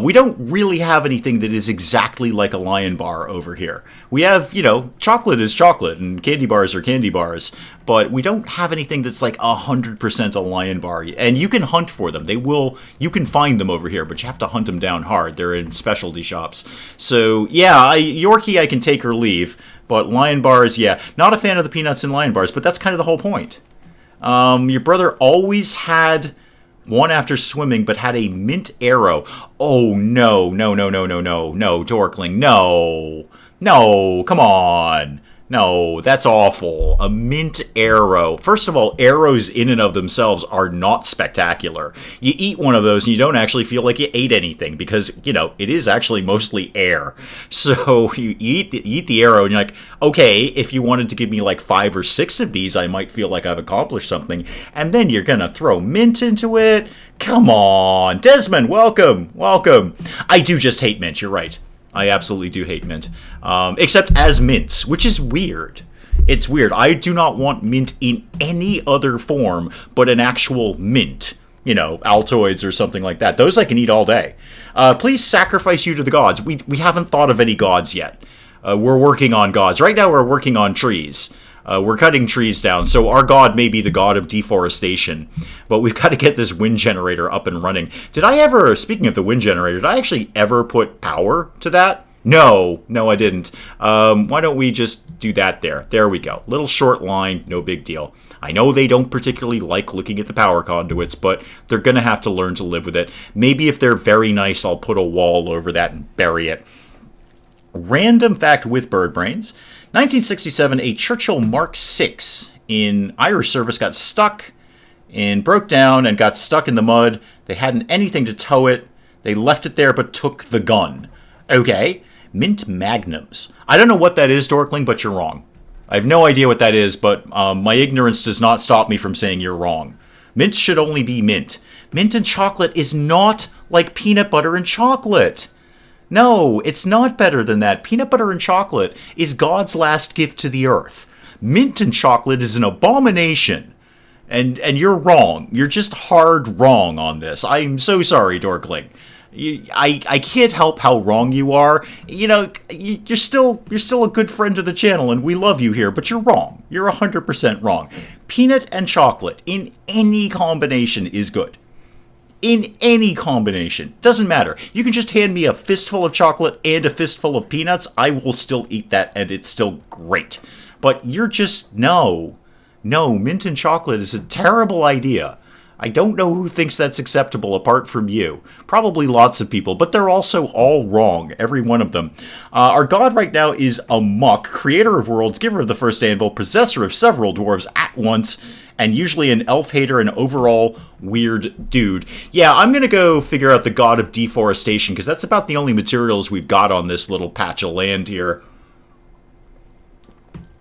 We don't really have anything that is exactly like a Lion Bar over here. We have, chocolate is chocolate, and candy bars are candy bars, but we don't have anything that's like 100% a Lion Bar. And you can hunt for them. You can find them over here, but you have to hunt them down hard. They're in specialty shops. So, yeah, Yorkie I can take or leave, but Lion Bars, yeah. Not a fan of the peanuts in Lion Bars, but that's kind of the whole point. Your brother always had one after swimming, but had a mint arrow. Oh, no, Dorkling, no, come on. No, that's awful. A mint arrow. First of all, arrows in and of themselves are not spectacular. You eat one of those and you don't actually feel like you ate anything because, it is actually mostly air. So you eat the arrow and you're like, okay, if you wanted to give me like 5 or 6 of these, I might feel like I've accomplished something. And then you're going to throw mint into it? Come on. Desmond, welcome. I do just hate mint, you're right. I absolutely do hate mint. Except as mints, which is weird. It's weird. I do not want mint in any other form but an actual mint. Altoids or something like that. Those I can eat all day. Please sacrifice you to the gods. We haven't thought of any gods yet. We're working on gods. Right now we're working on trees. We're cutting trees down, so our god may be the god of deforestation. But we've got to get this wind generator up and running. Speaking of the wind generator, did I actually ever put power to that? No, I didn't. Why don't we just do that there? There we go. Little short line, no big deal. I know they don't particularly like looking at the power conduits, but they're going to have to learn to live with it. Maybe if they're very nice, I'll put a wall over that and bury it. Random fact with bird brains. 1967, a Churchill Mark VI in Irish service got stuck and broke down and got stuck in the mud. They hadn't anything to tow it. They left it there but took the gun. Okay. Mint magnums. I don't know what that is, Dorkling, but you're wrong. I have no idea what that is, but my ignorance does not stop me from saying you're wrong. Mint should only be mint. Mint and chocolate is not like peanut butter and chocolate. No, it's not better than that. Peanut butter and chocolate is God's last gift to the earth. Mint and chocolate is an abomination. And you're wrong. You're just hard wrong on this. I'm so sorry, Dorkling. I can't help how wrong you are. You're still a good friend of the channel, and we love you here, but you're wrong. You're 100% wrong. Peanut and chocolate in any combination is good. In any combination. Doesn't matter. You can just hand me a fistful of chocolate and a fistful of peanuts. I will still eat that, and it's still great. But you're just... No, mint and chocolate is a terrible idea. I don't know who thinks that's acceptable apart from you. Probably lots of people, but they're also all wrong, every one of them. Our god right now is Amok, creator of worlds, giver of the first anvil, possessor of several dwarves at once, and usually an elf hater and overall weird dude. Yeah, I'm going to go figure out the god of deforestation, because that's about the only materials we've got on this little patch of land here.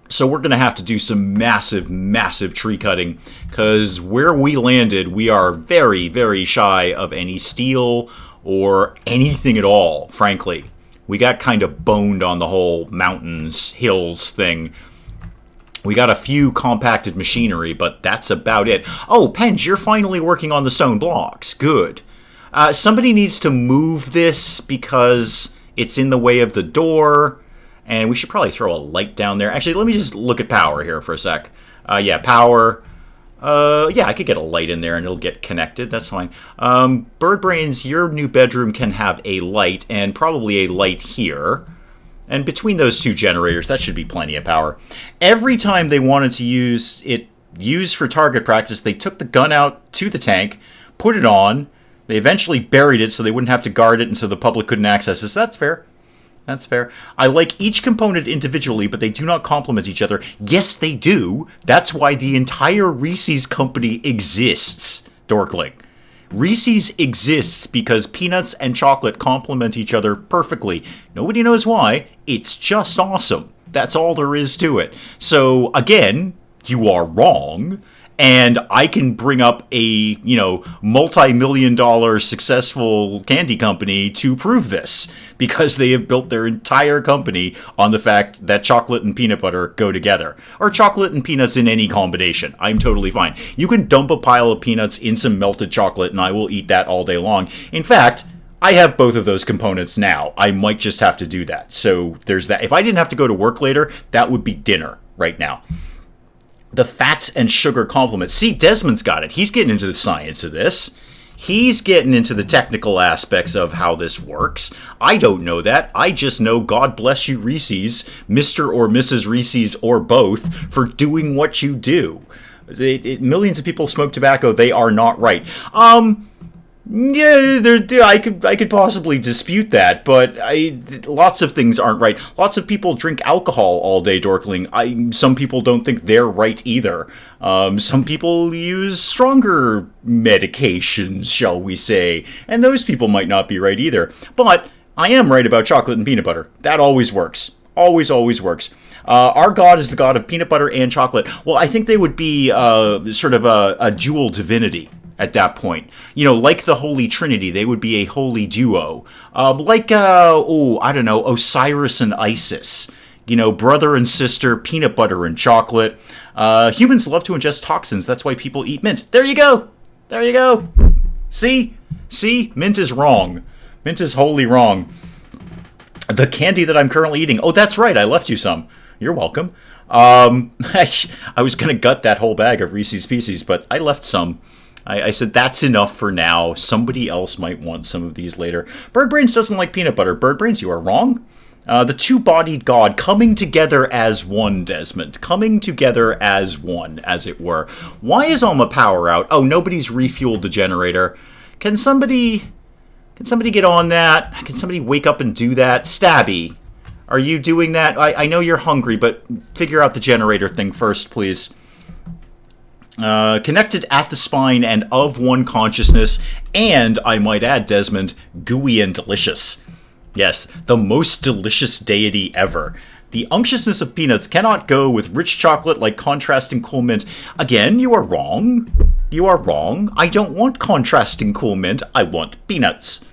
So we're going to have to do some massive tree cutting, because where we landed, we are very, very shy of any steel or anything at all, frankly. We got kind of boned on the whole mountains, hills thing. We got a few compacted machinery, but that's about it. Oh, Penge, you're finally working on the stone blocks. Good. Somebody needs to move this because it's in the way of the door. And we should probably throw a light down there. Actually, let me just look at power here for a sec. Yeah, power. Yeah, I could get a light in there and it'll get connected. That's fine. Bird Brains, your new bedroom can have a light and probably a light here. And between those two generators, that should be plenty of power. Every time they wanted to use for target practice, they took the gun out to the tank, put it on. They eventually buried it so they wouldn't have to guard it and so the public couldn't access it. So that's fair. That's fair. I like each component individually, but they do not complement each other. Yes, they do. That's why the entire Reese's company exists, Dorkling. Reese's exists because peanuts and chocolate complement each other perfectly. Nobody knows why. It's just awesome. That's all there is to it. So, again, you are wrong. And I can bring up a, multi-million-dollar successful candy company to prove this, because they have built their entire company on the fact that chocolate and peanut butter go together. Or chocolate and peanuts in any combination. I'm totally fine. You can dump a pile of peanuts in some melted chocolate, and I will eat that all day long. In fact, I have both of those components now. I might just have to do that. So there's that. If I didn't have to go to work later, that would be dinner right now. The fats and sugar complement. See, Desmond's got it. He's getting into the science of this. He's getting into the technical aspects of how this works. I don't know that. I just know, God bless you, Reese's, Mr. or Mrs. Reese's, or both, for doing what you do. Millions of people smoke tobacco. They are not right. Yeah, I could possibly dispute that, but lots of things aren't right. Lots of people drink alcohol all day, Dorkling. Some people don't think they're right either. Some people use stronger medications, shall we say, and those people might not be right either. But I am right about chocolate and peanut butter. That always works. Always, always works. Our God is the God of peanut butter and chocolate. Well, I think they would be sort of a dual divinity at that point. Like the Holy Trinity, they would be a holy duo. Like, I don't know, Osiris and Isis. Brother and sister, peanut butter and chocolate. Humans love to ingest toxins. That's why people eat mint. There you go. There you go. See? Mint is wrong. Mint is wholly wrong. The candy that I'm currently eating. Oh, that's right. I left you some. You're welcome. I was going to gut that whole bag of Reese's Pieces, but I left some. I said, that's enough for now. Somebody else might want some of these later. Birdbrains doesn't like peanut butter. Birdbrains, you are wrong. The two-bodied god coming together as one, Desmond. Coming together as one, as it were. Why is Alma power out? Oh, nobody's refueled the generator. Can somebody get on that? Can somebody wake up and do that? Stabby, are you doing that? I know you're hungry, but figure out the generator thing first, please. Connected at the spine and of one consciousness, and, I might add, Desmond, gooey and delicious. Yes, the most delicious deity ever. The unctuousness of peanuts cannot go with rich chocolate like contrasting cool mint. Again, you are wrong. You are wrong. I don't want contrasting cool mint. I want peanuts.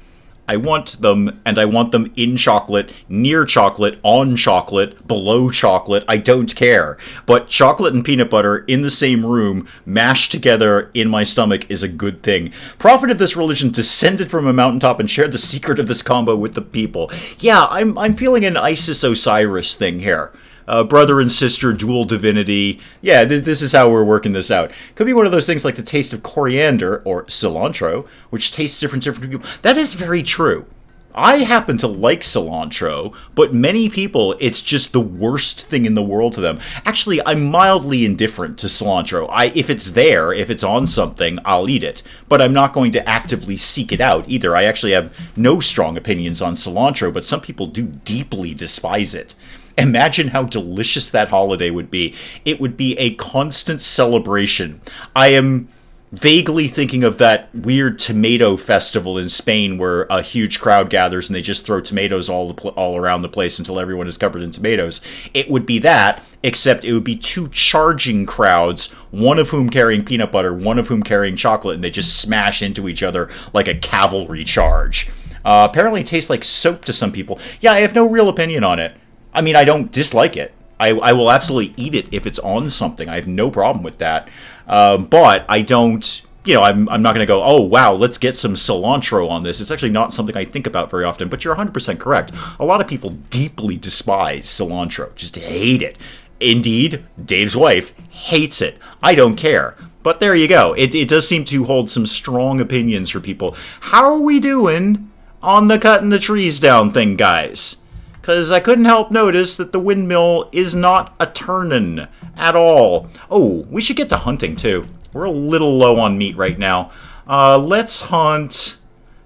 I want them, and I want them in chocolate, near chocolate, on chocolate, below chocolate. I don't care. But chocolate and peanut butter in the same room, mashed together in my stomach, is a good thing. Prophet of this religion descended from a mountaintop and shared the secret of this combo with the people. Yeah, I'm feeling an Isis-Osiris thing here. Brother and sister, dual divinity. Yeah, this is how we're working this out. Could be one of those things like the taste of coriander, or cilantro, which tastes different to different people. That is very true. I happen to like cilantro, but many people, it's just the worst thing in the world to them. Actually, I'm mildly indifferent to cilantro. If it's there, if it's on something, I'll eat it. But I'm not going to actively seek it out either. I actually have no strong opinions on cilantro, but some people do deeply despise it. Imagine how delicious that holiday would be. It would be a constant celebration. I am vaguely thinking of that weird tomato festival in Spain where a huge crowd gathers and they just throw tomatoes all around the place until everyone is covered in tomatoes. It would be that, except it would be two charging crowds, one of whom carrying peanut butter, one of whom carrying chocolate, and they just smash into each other like a cavalry charge. Apparently it tastes like soap to some people. Yeah, I have no real opinion on it. I mean, I don't dislike it. I will absolutely eat it if it's on something. I have no problem with that. But I don't, I'm not going to go, oh, wow, let's get some cilantro on this. It's actually not something I think about very often, but you're 100% correct. A lot of people deeply despise cilantro, just hate it. Indeed, Dave's wife hates it. I don't care. But there you go. It does seem to hold some strong opinions for people. How are we doing on the cutting the trees down thing, guys? Because I couldn't help notice that the windmill is not a-turnin' at all. Oh, we should get to hunting, too. We're a little low on meat right now. Let's hunt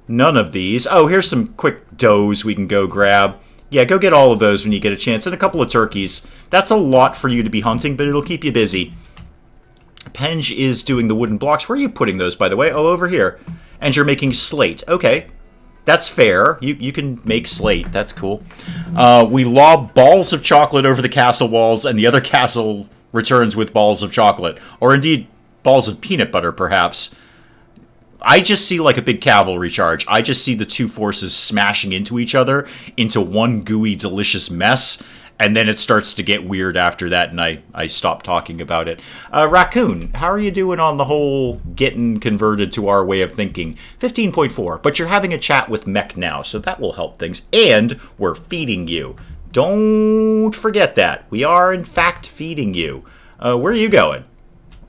none of these. Oh, here's some quick does we can go grab. Yeah, go get all of those when you get a chance, and a couple of turkeys. That's a lot for you to be hunting, but it'll keep you busy. Penge is doing the wooden blocks. Where are you putting those, by the way? Oh, over here. And you're making slate. Okay. That's fair. You can make slate. That's cool. We lob balls of chocolate over the castle walls, and the other castle returns with balls of chocolate. Or indeed, balls of peanut butter, perhaps. I just see like a big cavalry charge. I just see the two forces smashing into each other into one gooey, delicious mess. And then it starts to get weird after that, and I stop talking about it. Raccoon, how are you doing on the whole getting converted to our way of thinking? 15.4, but you're having a chat with Mech now, so that will help things. And we're feeding you. Don't forget that. We are, in fact, feeding you. Where are you going?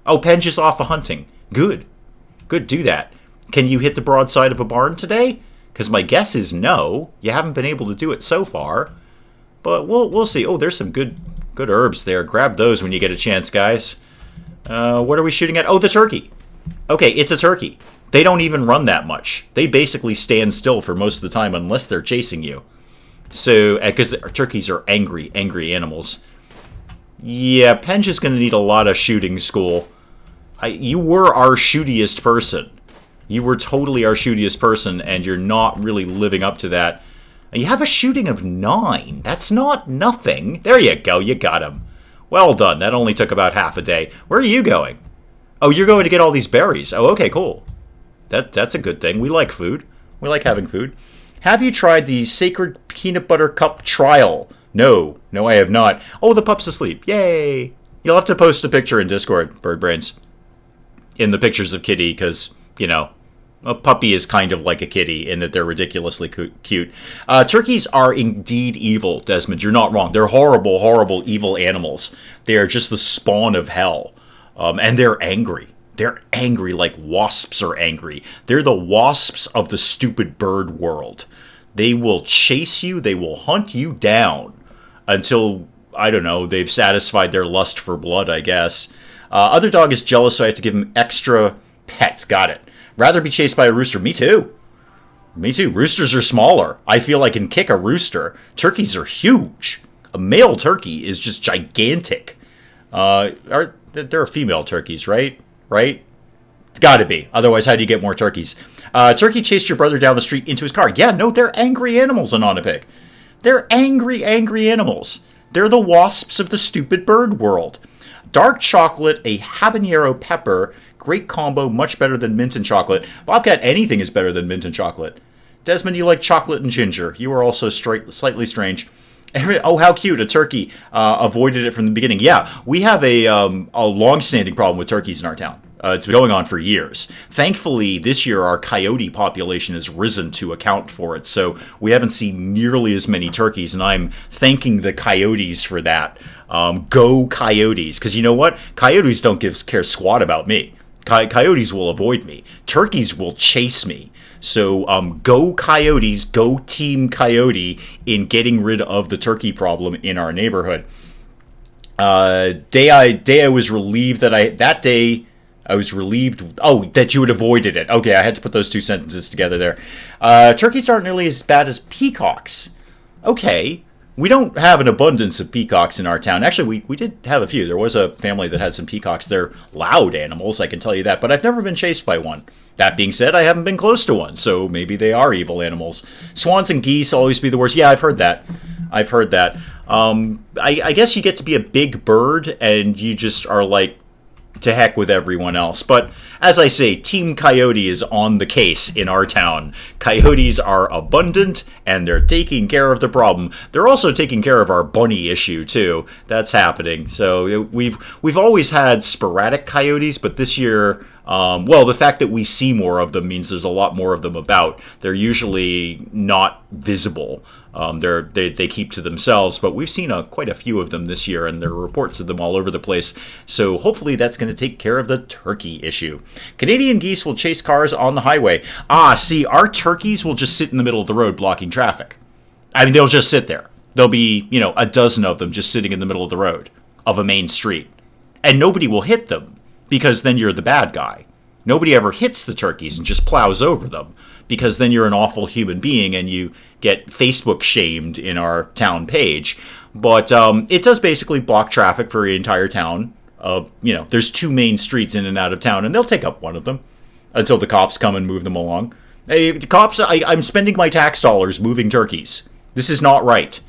Oh, Penge is off hunting. Good. Good, do that. Can you hit the broadside of a barn today? Because my guess is no. You haven't been able to do it so far. But we'll see. Oh, there's some good herbs there. Grab those when you get a chance, guys. What are we shooting at? Oh, the turkey. Okay, it's a turkey. They don't even run that much. They basically stand still for most of the time unless they're chasing you. So, because turkeys are angry animals. Yeah, Penge is going to need a lot of shooting school. You were our shootiest person. You were totally our shootiest person, and you're not really living up to that. You have a shooting of 9. That's not nothing. There you go. You got him. Well done. That only took about half a day. Where are you going? Oh, you're going to get all these berries. Oh, okay, cool. That's a good thing. We like food. We like having food. Have you tried the Sacred Peanut Butter Cup Trial? No, I have not. Oh, the pup's asleep. Yay. You'll have to post a picture in Discord, Birdbrains. In the pictures of Kitty, because, a puppy is kind of like a kitty in that they're ridiculously cute. Turkeys are indeed evil, Desmond. You're not wrong. They're horrible, horrible, evil animals. They are just the spawn of hell. And they're angry. They're angry like wasps are angry. They're the wasps of the stupid bird world. They will chase you. They will hunt you down until, I don't know, they've satisfied their lust for blood, I guess. Other dog is jealous, so I have to give him extra pets. Got it. Rather be chased by a rooster. Me too. Me too. Roosters are smaller. I feel I can kick a rooster. Turkeys are huge. A male turkey is just gigantic. There are female turkeys, right? Right? It's gotta be. Otherwise, how do you get more turkeys? Turkey chased your brother down the street into his car. Yeah, no, they're angry animals, Anonapik. They're angry animals. They're the wasps of the stupid bird world. Dark chocolate, a habanero pepper, great combo, much better than mint and chocolate. Bobcat, anything is better than mint and chocolate. Desmond, you like chocolate and ginger. You are also slightly strange. Oh, how cute, a turkey. Avoided it from the beginning. Yeah, we have a long-standing problem with turkeys in our town. It's been going on for years. Thankfully, this year our coyote population has risen to account for it, so we haven't seen nearly as many turkeys, and I'm thanking the coyotes for that. Go coyotes, because you know what? Coyotes don't care squat about me. Coyotes will avoid me. Turkeys will chase me. So go coyotes, go team coyote in getting rid of the turkey problem in our neighborhood. Day I was relieved that I was relieved, that you had avoided it. Okay, I had to put those two sentences together there. Turkeys aren't nearly as bad as peacocks. Okay, we don't have an abundance of peacocks in our town. Actually, we did have a few. There was a family that had some peacocks. They're loud animals, I can tell you that, but I've never been chased by one. That being said, I haven't been close to one, so maybe they are evil animals. Swans and geese always be the worst. Yeah, I've heard that. I guess you get to be a big bird, and you just are like, to heck with everyone else. But as I say, Team Coyote is on the case in our town. Coyotes are abundant, and they're taking care of the problem. They're also taking care of our bunny issue, too. That's happening. So we've always had sporadic coyotes, but this year, the fact that we see more of them means there's a lot more of them about. They're usually not visible. They keep to themselves, but we've seen quite a few of them this year, and there are reports of them all over the place. So hopefully that's going to take care of the turkey issue. Canadian geese will chase cars on the highway. See, our turkeys will just sit in the middle of the road blocking traffic. I mean, they'll just sit there. There'll be, a dozen of them just sitting in the middle of the road of a main street. And nobody will hit them, because then you're the bad guy. Nobody ever hits the turkeys and just plows over them, because then you're an awful human being and you get Facebook shamed in our town page. But it does basically block traffic for the entire town. There's 2 main streets in and out of town, and they'll take up one of them until the cops come and move them along. Hey, cops, I'm spending my tax dollars moving turkeys. This is not right.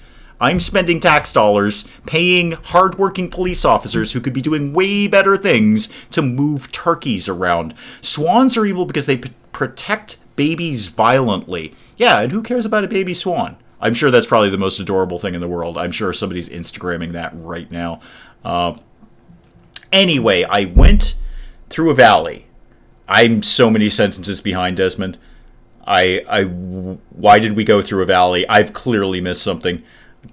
I'm spending tax dollars paying hardworking police officers who could be doing way better things to move turkeys around. Swans are evil because they protect babies violently. Yeah, and who cares about a baby swan? I'm sure that's probably the most adorable thing in the world. I'm sure somebody's Instagramming that right now. Anyway, I went through a valley. I'm so many sentences behind, Desmond. Why did we go through a valley? I've clearly missed something.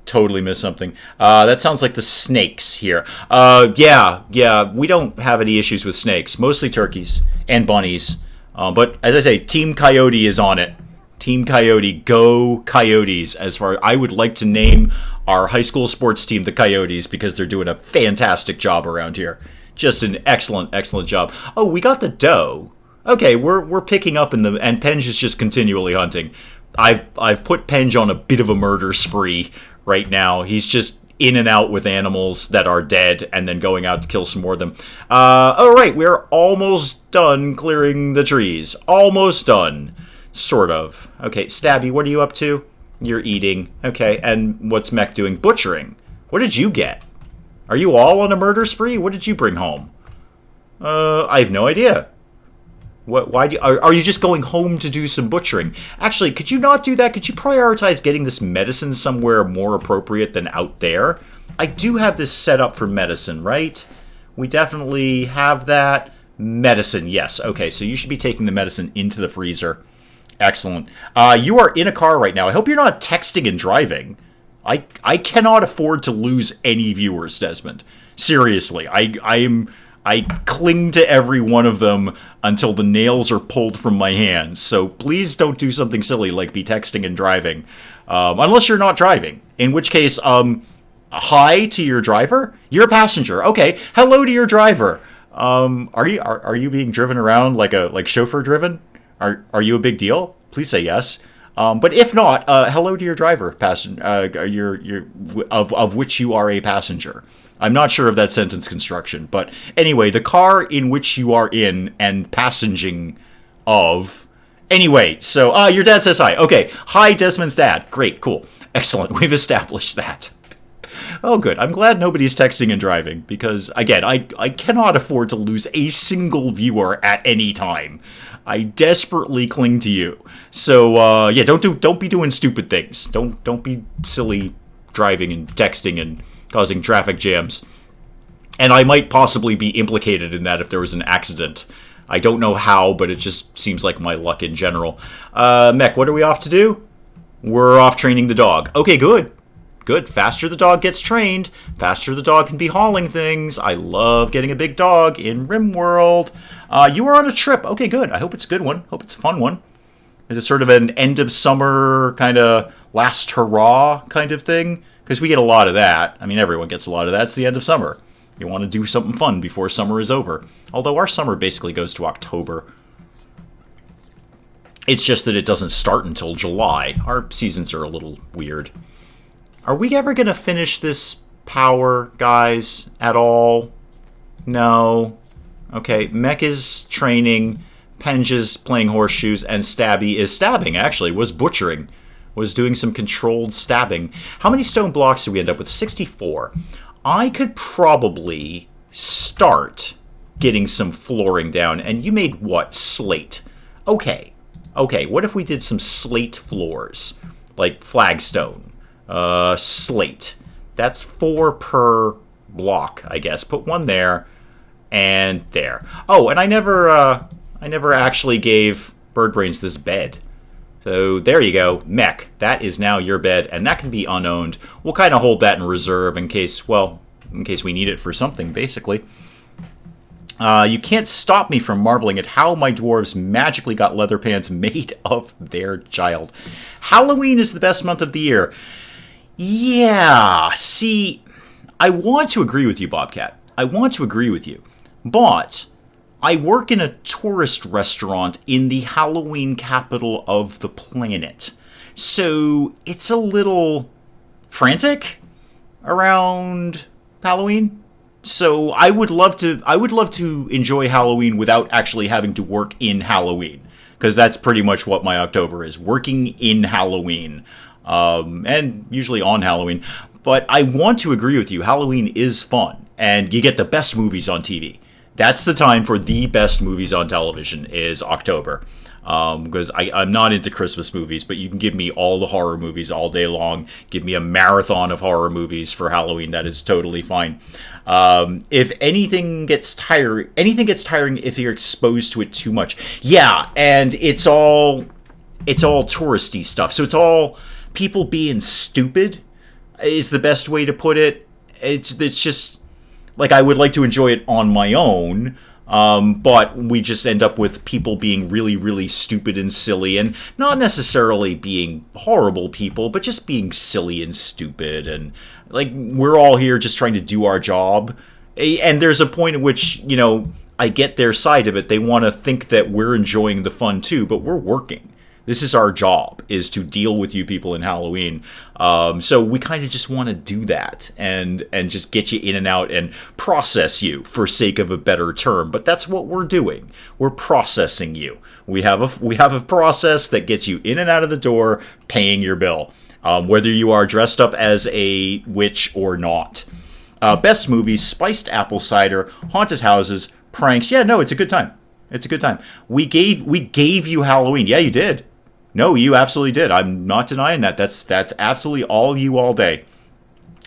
Totally missed something. That sounds like the snakes here. Yeah, we don't have any issues with snakes. Mostly turkeys and bunnies. But as I say, Team Coyote is on it. Team Coyote, go Coyotes. I would like to name our high school sports team the Coyotes because they're doing a fantastic job around here. Just an excellent, excellent job. Oh, we got the doe. Okay, we're picking up and Penge is just continually hunting. I've put Penge on a bit of a murder spree right now. He's just in and out with animals that are dead and then going out to kill some more of them. All right, we're almost done clearing the trees. Almost done. Sort of. Okay, Stabby, what are you up to? You're eating. Okay, and what's Mech doing? Butchering. What did you get? Are you all on a murder spree? What did you bring home? I have no idea. Why are you just going home to do some butchering? Actually, could you not do that? Could you prioritize getting this medicine somewhere more appropriate than out there? I do have this set up for medicine, right? We definitely have that. Medicine, yes. Okay, so you should be taking the medicine into the freezer. Excellent. You are in a car right now. I hope you're not texting and driving. I cannot afford to lose any viewers, Desmond. Seriously, I cling to every one of them until the nails are pulled from my hands. So please don't do something silly like be texting and driving. Unless you're not driving. In which case, hi to your driver? You're a passenger. Okay. Hello to your driver. Are you being driven around like chauffeur driven? Are you a big deal? Please say yes. But if not, hello to your driver, of which you are a passenger. I'm not sure of that sentence construction, but anyway, the car in which you are in and passenging of. Anyway, so your dad says hi. Okay, hi, Desmond's dad. Great, cool, excellent. We've established that. Oh, good. I'm glad nobody's texting and driving because, again, I cannot afford to lose a single viewer at any time. I desperately cling to you. So yeah, don't be doing stupid things. Don't be silly driving and texting and causing traffic jams. And I might possibly be implicated in that if there was an accident. I don't know how, but it just seems like my luck in general. Mech, what are we off to do? We're off training the dog. Okay, good. Good. Faster the dog gets trained, faster the dog can be hauling things. I love getting a big dog in RimWorld. You are on a trip. Okay, good. I hope it's a good one. Hope it's a fun one. Is it sort of an end of summer kind of last hurrah kind of thing? Because we get a lot of that. I mean, everyone gets a lot of that. It's the end of summer. You want to do something fun before summer is over. Although our summer basically goes to October. It's just that it doesn't start until July. Our seasons are a little weird. Are we ever going to finish this power, guys, at all? No. Okay, Mech is training, Penge is playing horseshoes, and Stabby is stabbing, actually, was butchering. Was doing some controlled stabbing. How many stone blocks do we end up with? 64. I could probably start getting some flooring down, and you made what? Slate. Okay, what if we did some slate floors? Like flagstone. Slate. That's 4 per block, I guess. Put one there and there. Oh, and I never actually gave Birdbrains this bed. So there you go, Mech. That is now your bed, and that can be unowned. We'll kind of hold that in reserve in case we need it for something, basically. You can't stop me from marveling at how my dwarves magically got leather pants made of their child. Halloween is the best month of the year. Yeah, see, I want to agree with you, Bobcat. I want to agree with you. But I work in a tourist restaurant in the Halloween capital of the planet. So it's a little frantic around Halloween. So I would love to enjoy Halloween without actually having to work in Halloween, because that's pretty much what my October is, working in Halloween, and usually on Halloween. But I want to agree with you, Halloween is fun, and you get the best movies on TV. That's the time for the best movies on television, is October. Because I'm not into Christmas movies, but you can give me all the horror movies all day long. Give me a marathon of horror movies for Halloween. That is totally fine. If anything gets tiring if you're exposed to it too much. Yeah, and it's all touristy stuff. So it's all people being stupid is the best way to put it. It's just like, I would like to enjoy it on my own. But we just end up with people being really, really stupid and silly, and not necessarily being horrible people, but just being silly and stupid. And like, we're all here just trying to do our job. And there's a point at which, I get their side of it. They want to think that we're enjoying the fun too, but we're working. This is our job, is to deal with you people in Halloween. So we kind of just want to do that and just get you in and out and process you, for sake of a better term. But that's what we're doing. We're processing you. We have a process that gets you in and out of the door, paying your bill, whether you are dressed up as a witch or not. Best movies: spiced apple cider, haunted houses, pranks. Yeah, no, it's a good time. It's a good time. We gave you Halloween. Yeah, you did. No, you absolutely did. I'm not denying that. That's absolutely all you all day.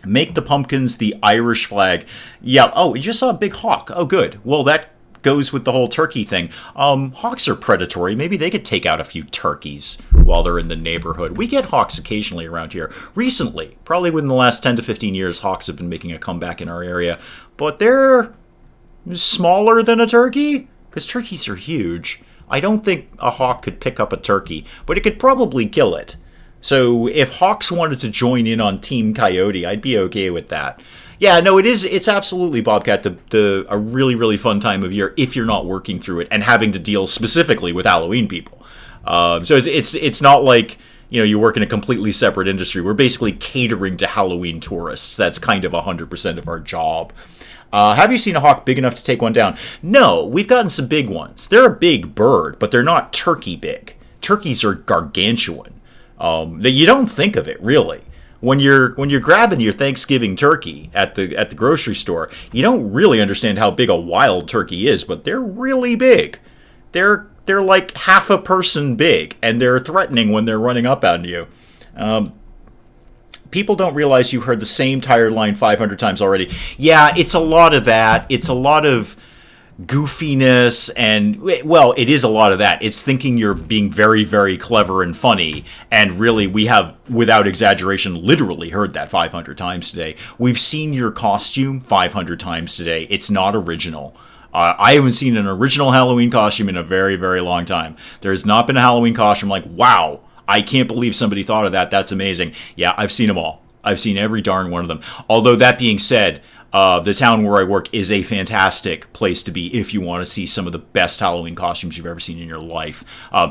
Make the pumpkins the Irish flag. Yeah. Oh, you just saw a big hawk. Oh, good. Well, that goes with the whole turkey thing. Hawks are predatory. Maybe they could take out a few turkeys while they're in the neighborhood. We get hawks occasionally around here. Recently, probably within the last 10 to 15 years, hawks have been making a comeback in our area. But they're smaller than a turkey, because turkeys are huge. I don't think a hawk could pick up a turkey, but it could probably kill it. So if hawks wanted to join in on Team Coyote, I'd be okay with that. Yeah, no, it's absolutely, Bobcat, a really, really fun time of year if you're not working through it and having to deal specifically with Halloween people. So it's not like, you work in a completely separate industry. We're basically catering to Halloween tourists. That's kind of 100% of our job. Have you seen a hawk big enough to take one down? No, we've gotten some big ones. They're a big bird, but they're not turkey big. Turkeys are gargantuan. You don't think of it, really. When you're grabbing your Thanksgiving turkey at the grocery store, you don't really understand how big a wild turkey is, but they're really big. They're like half a person big, and they're threatening when they're running up on you. People don't realize you heard the same tired line 500 times already. Yeah, it's a lot of that. It's a lot of goofiness, and, well, it is a lot of that. It's thinking you're being very, very clever and funny, and really, we have, without exaggeration, literally heard that 500 times today. We've seen your costume 500 times today. It's not original. I haven't seen an original Halloween costume in a very, very long time. There has not been a Halloween costume like, wow, I can't believe somebody thought of that. That's amazing. Yeah, I've seen them all. I've seen every darn one of them. Although, that being said, the town where I work is a fantastic place to be if you want to see some of the best Halloween costumes you've ever seen in your life.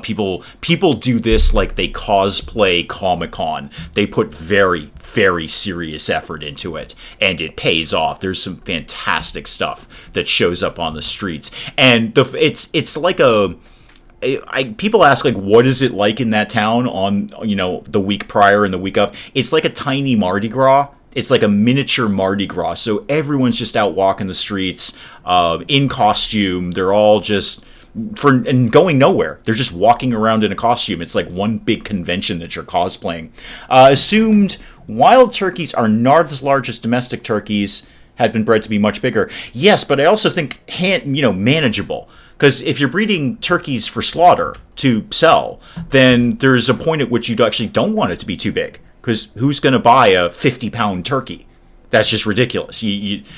People do this like they cosplay Comic-Con. They put very, very serious effort into it, and it pays off. There's some fantastic stuff that shows up on the streets, and it's like a... people ask, like, what is it like in that town on, the week prior and the week of? It's like a tiny Mardi Gras. It's like a miniature Mardi Gras. So everyone's just out walking the streets in costume. They're all just and going nowhere. They're just walking around in a costume. It's like one big convention that you're cosplaying. Assumed wild turkeys are not as large as domestic turkeys. Had been bred to be much bigger. Yes, but I also think manageable. Because if you're breeding turkeys for slaughter to sell, then there's a point at which you actually don't want it to be too big. Because who's going to buy a 50-pound turkey? That's just ridiculous.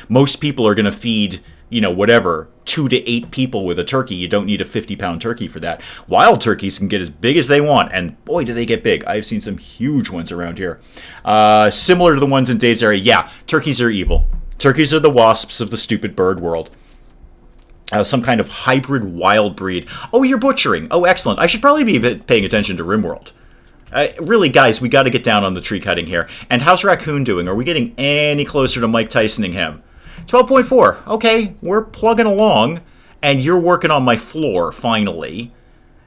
Most people are going to feed, 2 to 8 people with a turkey. You don't need a 50-pound turkey for that. Wild turkeys can get as big as they want, and boy, do they get big. I've seen some huge ones around here. Similar to the ones in Dave's area. Yeah, turkeys are evil. Turkeys are the wasps of the stupid bird world. some kind of hybrid wild breed. Oh, you're butchering. Oh, excellent. I should probably be paying attention to RimWorld. Really, guys, we got to get down on the tree cutting here. And how's Raccoon doing? Are we getting any closer to Mike Tysoning him? 12.4. Okay, we're plugging along. And you're working on my floor, finally.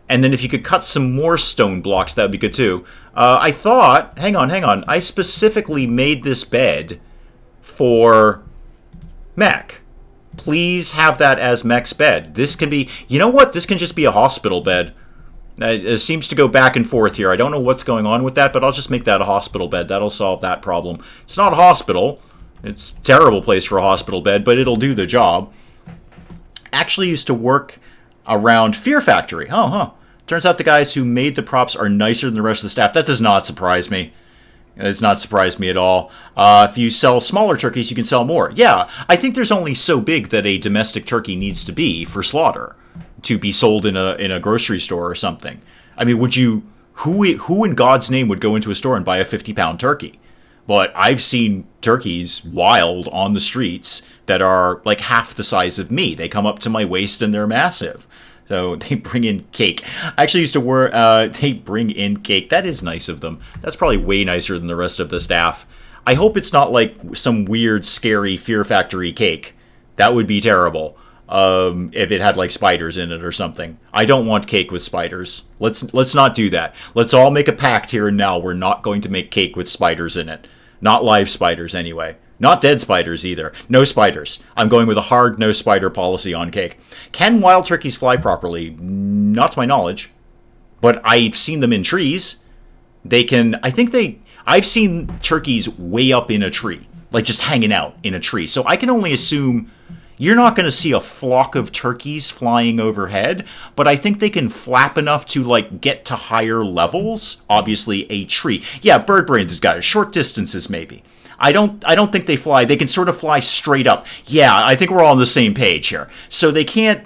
And then if you could cut some more stone blocks, that would be good too. I thought... Hang on. I specifically made this bed for Mech. Please have that as Mech's bed. This can be... You know what? This can just be a hospital bed. It seems to go back and forth here. I don't know what's going on with that, but I'll just make that a hospital bed. That'll solve that problem. It's not a hospital. It's a terrible place for a hospital bed, but it'll do the job. Actually used to work around Fear Factory. Turns out the guys who made the props are nicer than the rest of the staff. That does not surprise me. It's not surprised me at all. If you sell smaller turkeys, you can sell more. Yeah, I think there's only so big that a domestic turkey needs to be for slaughter, to be sold in a grocery store or something. I mean, would you... Who in God's name would go into a store and buy a 50-pound turkey? But I've seen turkeys wild on the streets that are like half the size of me. They come up to my waist and they're massive. So they bring in cake. I actually used to work... they bring in cake. That is nice of them. That's probably way nicer than the rest of the staff. I hope it's not like some weird, scary Fear Factory cake. That would be terrible. If it had like spiders in it or something. I don't want cake with spiders. Let's not do that. Let's all make a pact here and now. We're not going to make cake with spiders in it. Not live spiders anyway. Not dead spiders either. No spiders. I'm going with a hard no spider policy on cake. Can wild turkeys fly properly? Not to my knowledge. But I've seen them in trees. They can... I've seen turkeys way up in a tree. Like just hanging out in a tree. So I can only assume... You're not going to see a flock of turkeys flying overhead, but I think they can flap enough to, like, get to higher levels. Obviously, a tree. Yeah, bird brains has got it. Short distances, maybe. I don't think they fly. They can sort of fly straight up. Yeah, I think we're all on the same page here. So they can't,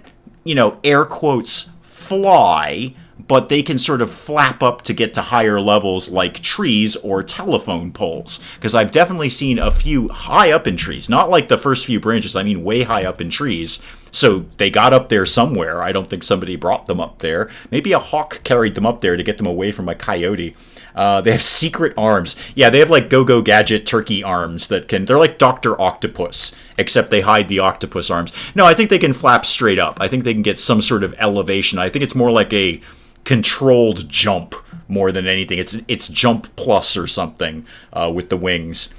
air quotes, fly, but they can sort of flap up to get to higher levels like trees or telephone poles. Because I've definitely seen a few high up in trees. Not like the first few branches, I mean way high up in trees. So they got up there somewhere. I don't think somebody brought them up there. Maybe a hawk carried them up there to get them away from a coyote. They have secret arms. Yeah, they have like Go-Go Gadget turkey arms that can... They're like Dr. Octopus, except they hide the octopus arms. No, I think they can flap straight up. I think they can get some sort of elevation. I think it's more like a controlled jump more than anything. It's jump plus or something with the wings.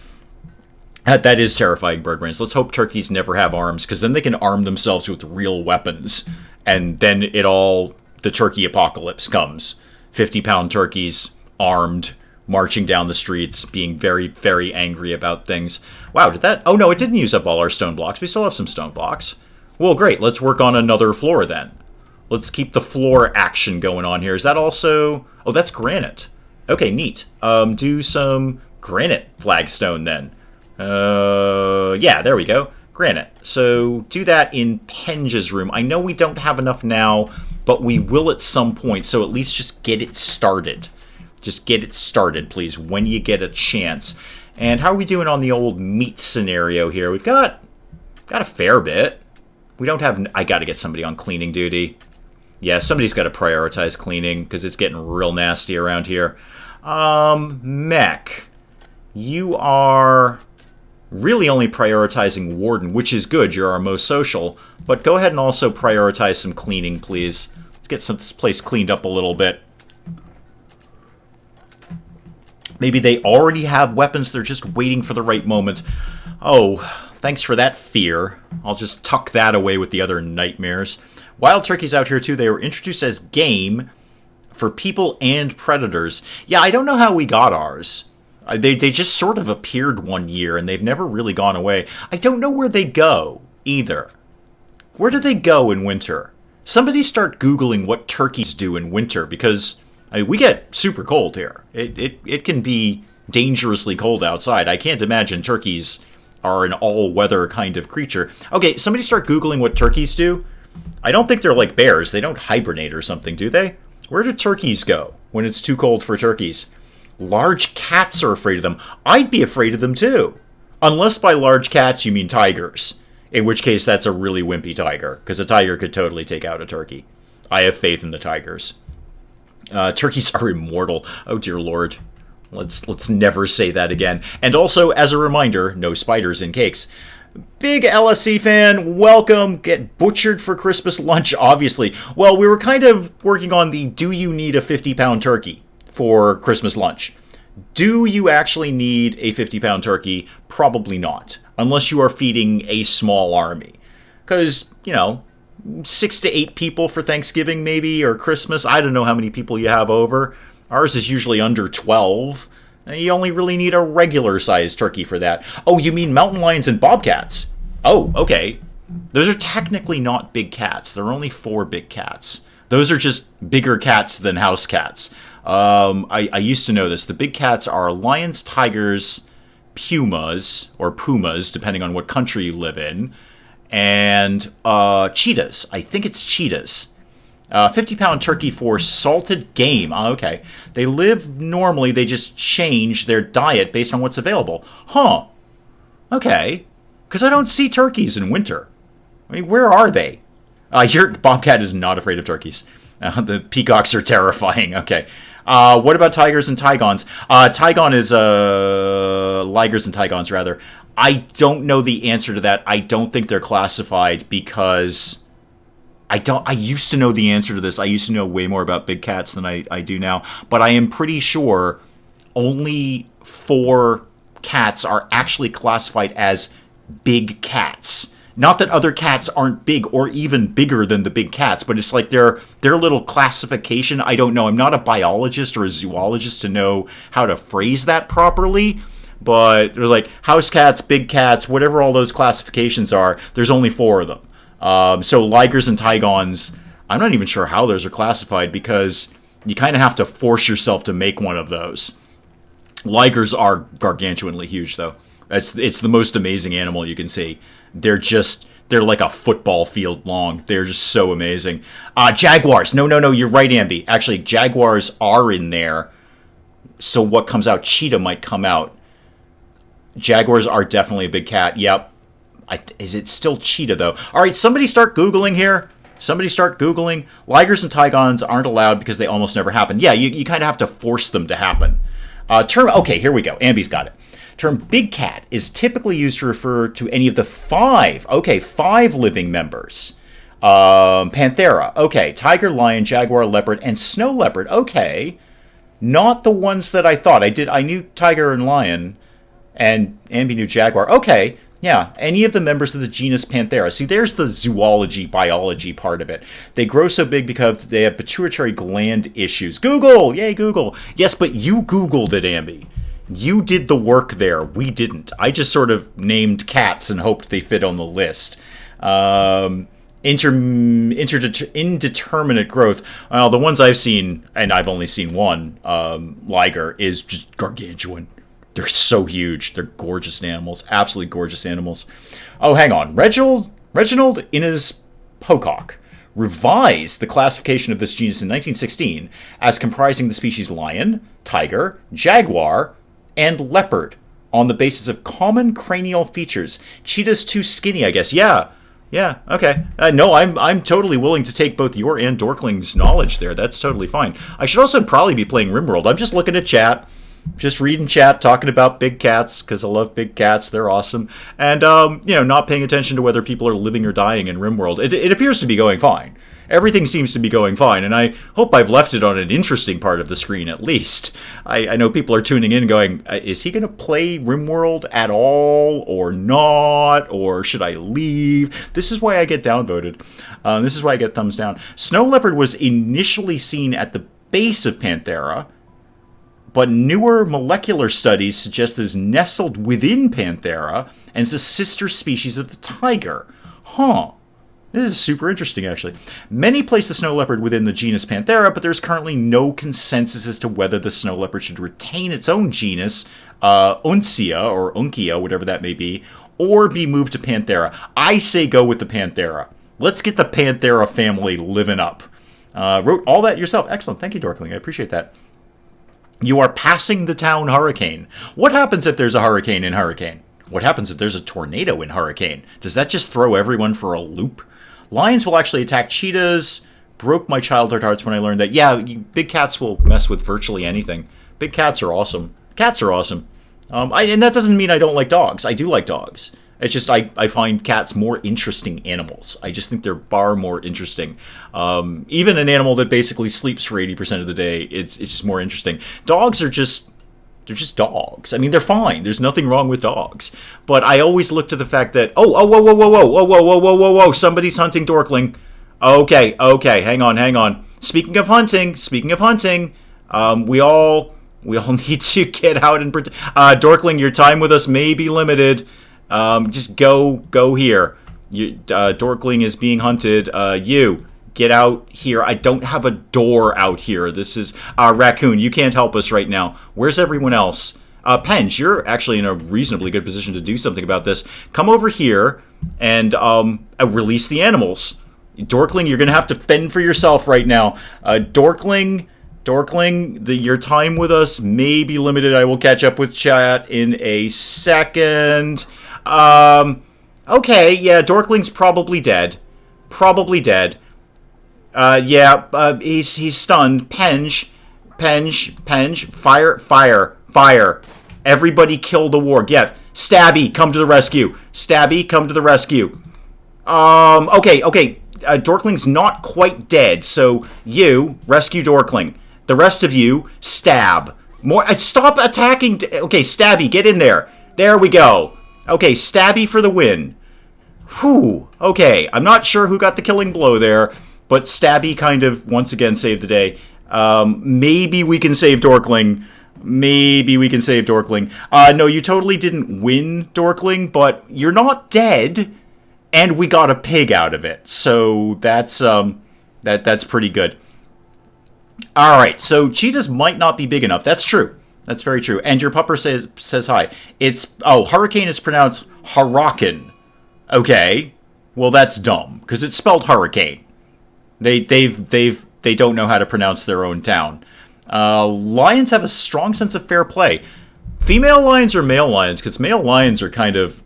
That is terrifying, bird brains. Let's hope turkeys never have arms, because then they can arm themselves with real weapons. And then the turkey apocalypse comes. 50-pound turkeys, armed, marching down the streets, being very, very angry about things. Wow, did that... Oh, no, it didn't use up all our stone blocks. We still have some stone blocks. Well, great. Let's work on another floor, then. Let's keep the floor action going on here. Is that also... Oh, that's granite. Okay, neat. Do some granite flagstone, then. Yeah, there we go. Granite. So do that in Penge's room. I know we don't have enough now, but we will at some point, so at least just get it started. Just get it started, please, when you get a chance. And how are we doing on the old meat scenario here? We've got a fair bit. We don't have... I got to get somebody on cleaning duty. Yeah, somebody's got to prioritize cleaning, because it's getting real nasty around here. Mech. You are really only prioritizing Warden, which is good. You're our most social. But go ahead and also prioritize some cleaning, please. Let's get this place cleaned up a little bit. Maybe they already have weapons. They're just waiting for the right moment. Oh, thanks for that fear. I'll just tuck that away with the other nightmares. Wild turkeys out here, too. They were introduced as game for people and predators. Yeah, I don't know how we got ours. They just sort of appeared one year, and they've never really gone away. I don't know where they go, either. Where do they go in winter? Somebody start Googling what turkeys do in winter, because we get super cold here. It can be dangerously cold outside. I can't imagine turkeys are an all-weather kind of creature. Okay, somebody start Googling what turkeys do. I don't think they're like bears. They don't hibernate or something, do they? Where do turkeys go when it's too cold for turkeys? Large cats are afraid of them. I'd be afraid of them, too. Unless by large cats you mean tigers. In which case, that's a really wimpy tiger, because a tiger could totally take out a turkey. I have faith in the tigers. Turkeys are immortal. Oh, dear Lord. Let's never say that again. And also, as a reminder, no spiders in cakes. Big LFC fan, welcome. Get butchered for Christmas lunch, obviously. Well, we were kind of working on the do you need a 50-pound turkey for Christmas lunch? Do you actually need a 50-pound turkey? Probably not, unless you are feeding a small army. Because, 6 to 8 people for Thanksgiving, maybe, or Christmas. I don't know how many people you have over. Ours is usually under 12. You only really need a regular-sized turkey for that. Oh, you mean mountain lions and bobcats? Oh, okay. Those are technically not big cats. There are only 4 big cats. Those are just bigger cats than house cats. I used to know this. The big cats are lions, tigers, pumas, or pumas, depending on what country you live in, and cheetahs. I think it's cheetahs. 50-pound turkey for salted game. Okay. They live normally. They just change their diet based on what's available. Huh. Okay. Because I don't see turkeys in winter. I mean, where are they? Your bobcat is not afraid of turkeys. The peacocks are terrifying. Okay. What about tigers and tigons? Tigon is, ligers and tigons, rather. I don't know the answer to that. I don't think they're classified because I used to know the answer to this. I used to know way more about big cats than I do now. But I am pretty sure only 4 cats are actually classified as big cats. Not that other cats aren't big or even bigger than the big cats, but it's like their little classification. I don't know. I'm not a biologist or a zoologist to know how to phrase that properly. But there's like house cats, big cats, whatever all those classifications are, there's only 4 of them. So ligers and tigons, I'm not even sure how those are classified because you kind of have to force yourself to make one of those. Ligers are gargantuanly huge, though. It's the most amazing animal you can see. They're like a football field long. They're just so amazing. Jaguars. No, you're right, Ambi. Actually, jaguars are in there. So what comes out? Cheetah might come out. Jaguars are definitely a big cat. Yep. Is it still cheetah, though? All right, somebody start Googling here. Somebody start Googling. Ligers and tigons aren't allowed because they almost never happen. Yeah, you kind of have to force them to happen. Okay, here we go. Ambi's got it. Term big cat is typically used to refer to any of the 5 living members. Panthera, okay. Tiger, lion, jaguar, leopard, and snow leopard, okay. Not the ones that I thought. I knew tiger and lion, and Ambi knew jaguar. Okay, yeah, any of the members of the genus Panthera. See, there's the zoology, biology part of it. They grow so big because they have pituitary gland issues. Google! Yay, Google! Yes, but you Googled it, Ambi. You did the work there. We didn't. I just sort of named cats and hoped they fit on the list. Indeterminate growth. Well, the ones I've seen, and I've only seen one, liger, is just gargantuan. They're so huge. They're gorgeous animals. Absolutely gorgeous animals. Oh, hang on. Reginald Innes Pocock revised the classification of this genus in 1916 as comprising the species lion, tiger, jaguar, and leopard on the basis of common cranial features. Cheetah's too skinny, I guess. Yeah, okay. No, I'm totally willing to take both your and Dorkling's knowledge there. That's totally fine. I should also probably be playing RimWorld. I'm just looking at chat. Just reading chat, talking about big cats, because I love big cats. They're awesome. And, not paying attention to whether people are living or dying in RimWorld. It appears to be going fine. Everything seems to be going fine, and I hope I've left it on an interesting part of the screen, at least. I know people are tuning in going, is he going to play RimWorld at all, or not, or should I leave? This is why I get downvoted. This is why I get thumbs down. Snow leopard was initially seen at the base of Panthera, but newer molecular studies suggest it is nestled within Panthera and is a sister species of the tiger. Huh. This is super interesting, actually. Many place the snow leopard within the genus Panthera, but there's currently no consensus as to whether the snow leopard should retain its own genus, Uncia, or Unkia, whatever that may be, or be moved to Panthera. I say go with the Panthera. Let's get the Panthera family living up. Wrote all that yourself. Excellent. Thank you, Dorkling. I appreciate that. You are passing the town hurricane. What happens if there's a hurricane in Hurricane? What happens if there's a tornado in Hurricane? Does that just throw everyone for a loop? Lions will actually attack cheetahs. Broke my childhood hearts when I learned that. Yeah, big cats will mess with virtually anything. Big cats are awesome. Cats are awesome. And that doesn't mean I don't like dogs. I do like dogs. It's just I find cats more interesting animals. I just think they're far more interesting. Even an animal that basically sleeps for 80% of the day, it's just more interesting. Dogs are just... They're just dogs. I mean, they're fine. There's nothing wrong with dogs. But I always look to the fact that, whoa, somebody's hunting Dorkling. Okay, hang on. Speaking of hunting, we all need to get out and protect. Dorkling, your time with us may be limited. Just go here. Dorkling is being hunted. You get out here. I don't have a door out here. This is Raccoon. You can't help us right now. Where's everyone else? Penge, you're actually in a reasonably good position to do something about this. Come over here and release the animals. Dorkling, you're going to have to fend for yourself right now. Dorkling, your time with us may be limited. I will catch up with chat in a second. Okay, yeah, Dorkling's probably dead. He's stunned. Penge, fire. Everybody kill the warg. Yeah, Stabby, come to the rescue. Okay. Dorkling's not quite dead, so you rescue Dorkling. The rest of you stab. Stop attacking. Okay, Stabby, get in there. There we go. Okay, Stabby for the win. Whew. Okay, I'm not sure who got the killing blow there, but Stabby kind of once again saved the day. Maybe we can save Dorkling. No, you totally didn't win, Dorkling, but you're not dead. And we got a pig out of it, so that's pretty good. All right, so cheetahs might not be big enough. That's true. That's very true. And your pupper says hi. Hurricane is pronounced hurricane. Okay, well that's dumb because it's spelled hurricane. They don't know how to pronounce their own town. Lions have a strong sense of fair play. Female lions or male lions? Because male lions are kind of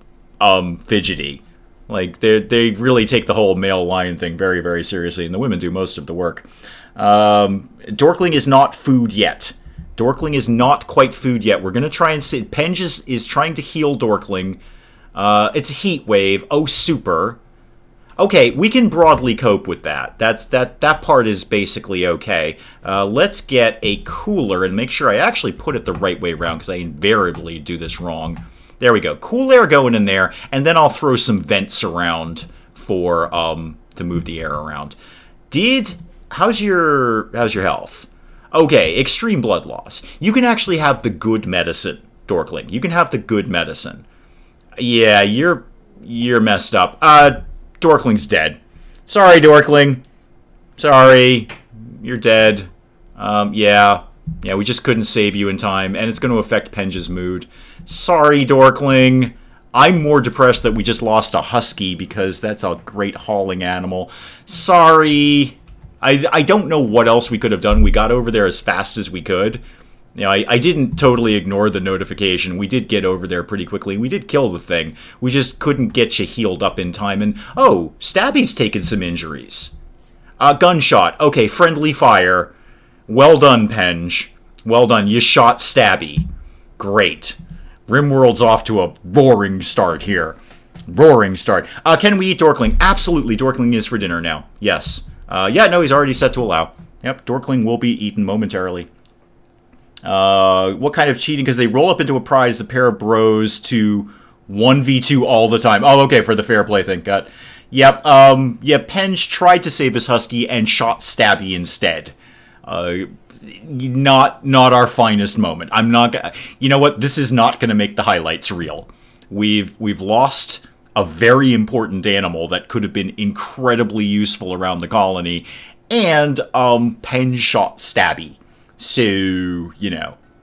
fidgety. Like, they really take the whole male lion thing very, very seriously, and the women do most of the work. Dorkling is not food yet. Dorkling is not quite food yet. We're going to try and see... Penge is trying to heal Dorkling. It's a heat wave. Oh, super. Okay, we can broadly cope with that. That part is basically okay. Let's get a cooler and make sure I actually put it the right way around, because I invariably do this wrong. There we go. Cool air going in there, and then I'll throw some vents around for to move the air around. How's your health? Okay, extreme blood loss. You can actually have the good medicine, Dorkling. You can have the good medicine. Yeah, you're messed up. Dorkling's dead. Sorry, Dorkling. Sorry, you're dead. Yeah, we just couldn't save you in time, and it's going to affect Penge's mood. Sorry, Dorkling. I'm more depressed that we just lost a husky because that's a great hauling animal. Sorry. I don't know what else we could have done. We got over there as fast as we could. You know, I didn't totally ignore the notification. We did get over there pretty quickly. We did kill the thing. We just couldn't get you healed up in time. And, oh, Stabby's taken some injuries. Gunshot. Okay, friendly fire. Well done, Penge. Well done. You shot Stabby. Great. RimWorld's off to a roaring start here. Roaring start. Can we eat Dorkling? Absolutely. Dorkling is for dinner now. Yes. He's already set to allow. Yep, Dorkling will be eaten momentarily. What kind of cheating? Because they roll up into a pride as a pair of bros to 1v2 all the time. Oh, okay, for the fair play thing. Got. Yep. Penge tried to save his husky and shot Stabby instead. Not our finest moment. I'm not gonna... You know what? This is not going to make the highlights reel. We've lost a very important animal that could have been incredibly useful around the colony, and Penge shot Stabby. So,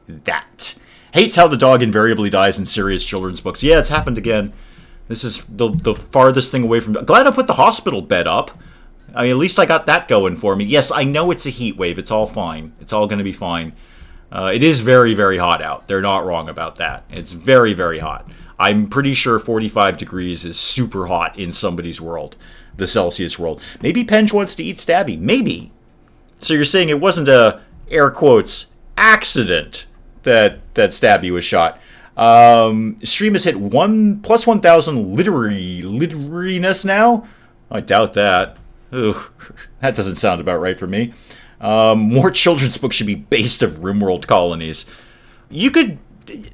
that. Hates how the dog invariably dies in serious children's books. Yeah, it's happened again. This is the farthest thing away from... Glad I put the hospital bed up. I mean, at least I got that going for me. Yes, I know it's a heat wave. It's all fine. It's all going to be fine. It is very, very hot out. They're not wrong about that. It's very, very hot. I'm pretty sure 45 degrees is super hot in somebody's world, the Celsius world. Maybe Penge wants to eat Stabby. Maybe. So you're saying it wasn't a, air quotes, accident that Stabby was shot. Stream has hit plus 1,000 literariness now? I doubt that. Ooh, that doesn't sound about right for me. More children's books should be based of RimWorld colonies. You could...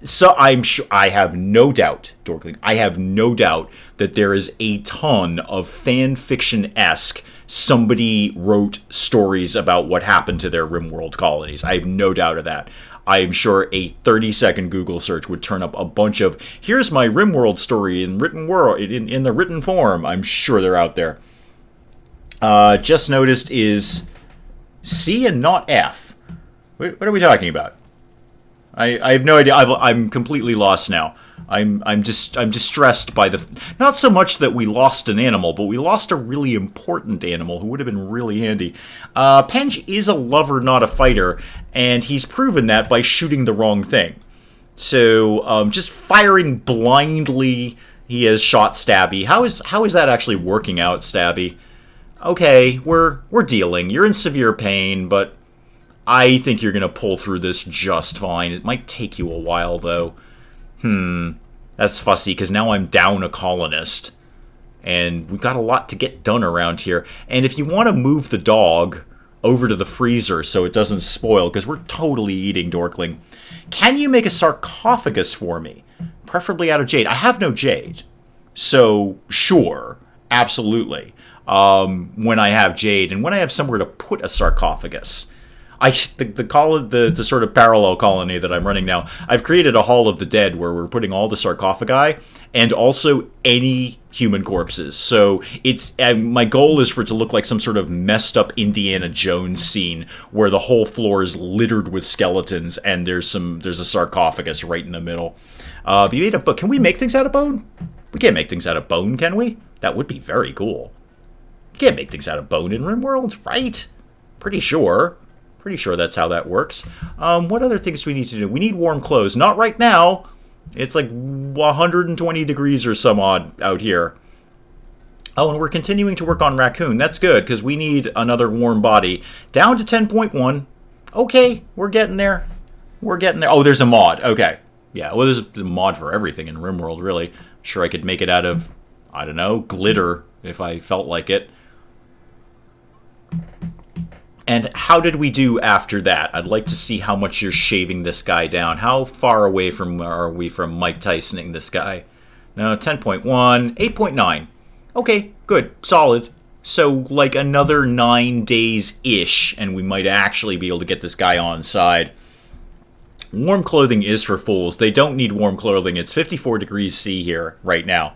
So I'm sure... I have no doubt, Dorkling, I have no doubt that there is a ton of fan fiction-esque somebody wrote stories about what happened to their RimWorld colonies. I have no doubt of that. I am sure a 30-second Google search would turn up a bunch of, here's my RimWorld story in written world in the written form. I'm sure they're out there. Just noticed is C and not F. What are we talking about? I have no idea. I'm completely lost now. I'm distressed by the... Not so much that we lost an animal, but we lost a really important animal who would have been really handy. Penge is a lover, not a fighter, and he's proven that by shooting the wrong thing. So, just firing blindly, he has shot Stabby. How is that actually working out, Stabby? Okay, we're dealing. You're in severe pain, but I think you're going to pull through this just fine. It might take you a while, though. That's fussy, because now I'm down a colonist. And we've got a lot to get done around here. And if you want to move the dog over to the freezer so it doesn't spoil, because we're totally eating Dorkling, can you make a sarcophagus for me? Preferably out of jade. I have no jade. So, sure. Absolutely. When I have jade, and when I have somewhere to put a sarcophagus... The sort of parallel colony that I'm running now, I've created a Hall of the Dead where we're putting all the sarcophagi and also any human corpses. So it's my goal is for it to look like some sort of messed up Indiana Jones scene where the whole floor is littered with skeletons and there's a sarcophagus right in the middle. But you made a book. Can we make things out of bone? We can't make things out of bone, can we? That would be very cool. You can't make things out of bone in RimWorld, right? Pretty sure. Pretty sure that's how that works. What other things do we need to do? We need warm clothes. Not right now. It's like 120 degrees or some odd out here. Oh, and we're continuing to work on Raccoon. That's good, because we need another warm body. Down to 10.1. Okay, we're getting there. We're getting there. Oh, there's a mod. Okay. Yeah, well, there's a mod for everything in RimWorld, really. I'm sure I could make it out of, I don't know, glitter, if I felt like it. And how did we do after that? I'd like to see how much you're shaving this guy down. How far away are we from Mike Tysoning this guy? No, 10.1, 8.9. Okay, good, solid. So, like another 9 days-ish, and we might actually be able to get this guy on side. Warm clothing is for fools. They don't need warm clothing. It's 54 degrees C here right now.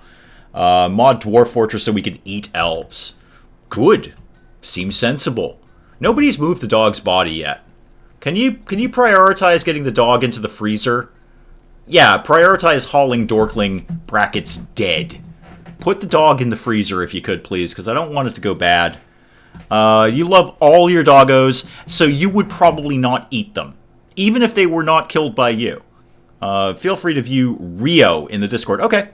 Mod Dwarf Fortress so we can eat elves. Good. Seems sensible. Nobody's moved the dog's body yet. Can you prioritize getting the dog into the freezer? Yeah, prioritize hauling Dorkling brackets dead. Put the dog in the freezer if you could, please, because I don't want it to go bad. You love all your doggos, so you would probably not eat them, even if they were not killed by you. Feel free to view Rio in the Discord. Okay,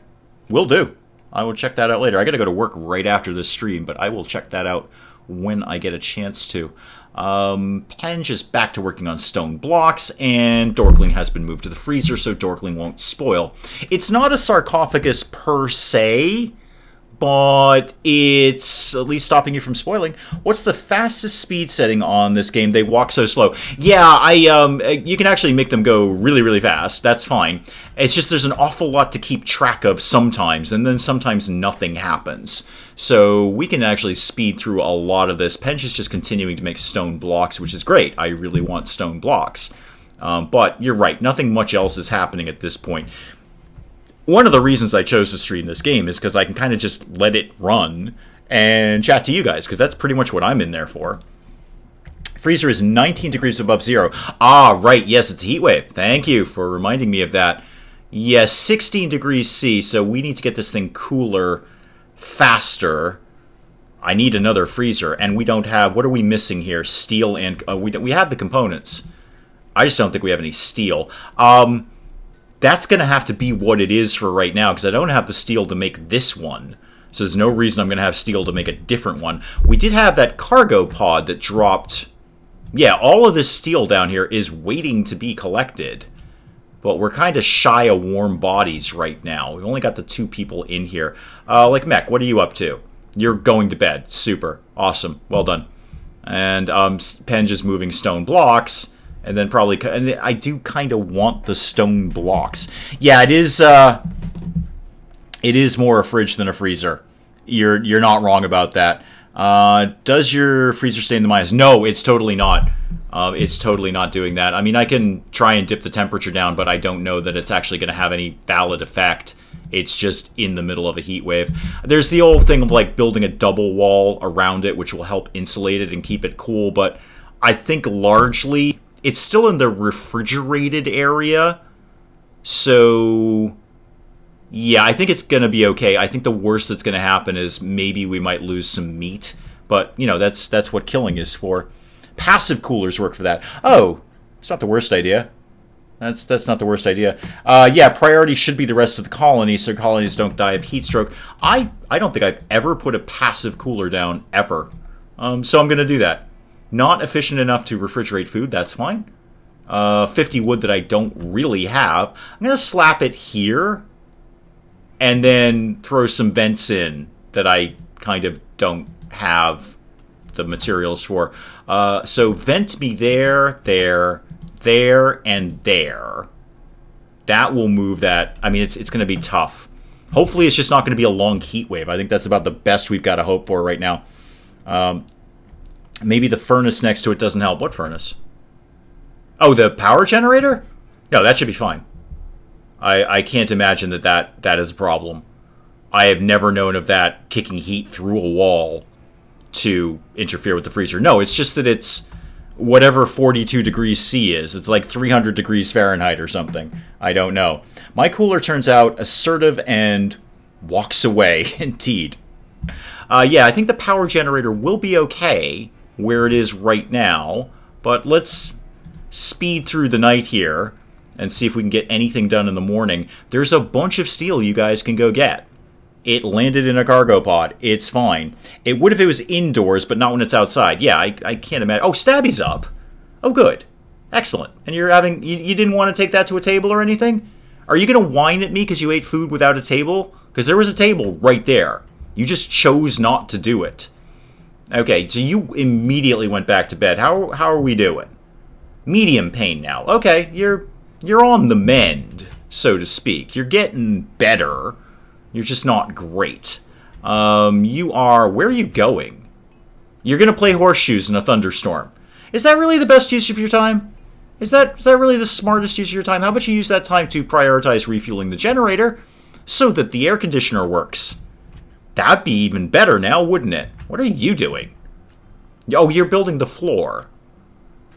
will do. I will check that out later. I gotta go to work right after this stream, but I will check that out when I get a chance to. Penge is back to working on stone blocks, and Dorkling has been moved to the freezer so Dorkling won't spoil. It's not a sarcophagus per se, but it's at least stopping you from spoiling. What's the fastest speed setting on this game? They walk so slow. Yeah, you can actually make them go really, really fast. That's fine. It's just there's an awful lot to keep track of sometimes, and then sometimes nothing happens. So we can actually speed through a lot of this. Penge is just continuing to make stone blocks, which is great. I really want stone blocks. But you're right, nothing much else is happening at this point. One of the reasons I chose to stream this game is because I can kind of just let it run and chat to you guys, because that's pretty much what I'm in there for. Freezer is 19 degrees above zero. Ah, right, yes, it's a heat wave. Thank you for reminding me of that. Yes, 16 degrees C, so we need to get this thing cooler faster. I need another freezer, and we don't have... What are we missing here? Steel and... we have the components. I just don't think we have any steel. that's going to have to be what it is for right now, because I don't have the steel to make this one. So there's no reason I'm going to have steel to make a different one. We did have that cargo pod that dropped. Yeah, all of this steel down here is waiting to be collected. But we're kind of shy of warm bodies right now. We've only got the 2 people in here. Like, Mech, what are you up to? You're going to bed. Super. Awesome. Well done. And Pen just moving stone blocks. And then probably... And I do kind of want the stone blocks. Yeah, it is more a fridge than a freezer. You're not wrong about that. Does your freezer stay in the minus? No, it's totally not. It's totally not doing that. I mean, I can try and dip the temperature down, but I don't know that it's actually going to have any valid effect. It's just in the middle of a heat wave. There's the old thing of like building a double wall around it, which will help insulate it and keep it cool, but I think largely it's still in the refrigerated area. So yeah, I think it's going to be okay. I think the worst that's going to happen is maybe we might lose some meat, but you know, that's what killing is for. Passive coolers work for that. Oh, it's not the worst idea. That's not the worst idea. Yeah, priority should be the rest of the colony, so colonies don't die of heat stroke. I don't think I've ever put a passive cooler down, ever. So I'm going to do that. Not efficient enough to refrigerate food, that's fine. 50 wood that I don't really have. I'm going to slap it here, and then throw some vents in that I kind of don't have the materials for. So vent me there, and there. That will move that. I mean, it's going to be tough. Hopefully, it's just not going to be a long heat wave. I think that's about the best we've got to hope for right now. Maybe the furnace next to it doesn't help. What furnace? Oh, the power generator? No, that should be fine. I can't imagine that is a problem. I have never known of that kicking heat through a wall to interfere with the freezer. No, it's just that it's whatever 42 degrees C is. It's like 300 degrees Fahrenheit or something. I don't know. My cooler turns out assertive and walks away, indeed. Yeah, I think the power generator will be okay where it is right now, but let's speed through the night here and see if we can get anything done in the morning. There's a bunch of steel you guys can go get. It landed in a cargo pod. It's fine. It would if it was indoors, but not when it's outside. Yeah, I can't imagine. Oh, Stabby's up. Oh, good. Excellent. And you're having... You didn't want to take that to a table or anything? Are you going to whine at me because you ate food without a table? Because there was a table right there. You just chose not to do it. Okay, so you immediately went back to bed. How are we doing? Medium pain now. Okay, you're on the mend, so to speak. You're getting better. You're just not great. You are... Where are you going? You're going to play horseshoes in a thunderstorm. Is that really the best use of your time? Is that really the smartest use of your time? How about you use that time to prioritize refueling the generator so that the air conditioner works? That'd be even better now, wouldn't it? What are you doing? Oh, you're building the floor.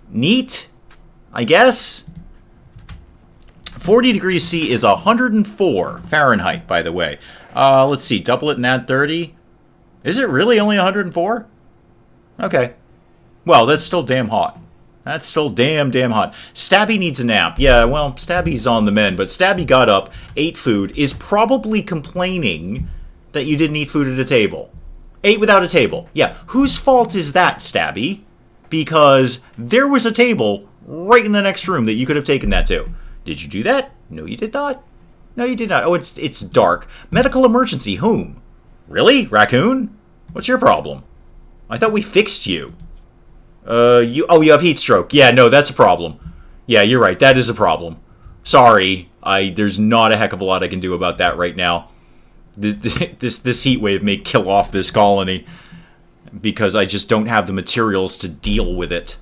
Neat, I guess. 40 degrees C is 104 Fahrenheit, by the way. Let's see, double it and add 30. Is it really only 104? Okay. Well, that's still damn hot. That's still damn hot. Stabby needs a nap. Yeah, well, Stabby's on the mend, but Stabby got up, ate food, is probably complaining that you didn't eat food at a table. Ate without a table. Yeah, whose fault is that, Stabby? Because there was a table right in the next room that you could have taken that to. Did you do that? No, you did not. No, you did not. Oh, it's dark. Medical emergency. Whom? Really? Raccoon? What's your problem? I thought we fixed you. You have heat stroke. Yeah, no, that's a problem. Yeah, you're right. That is a problem. Sorry. There's not a heck of a lot I can do about that right now. This heat wave may kill off this colony because I just don't have the materials to deal with it.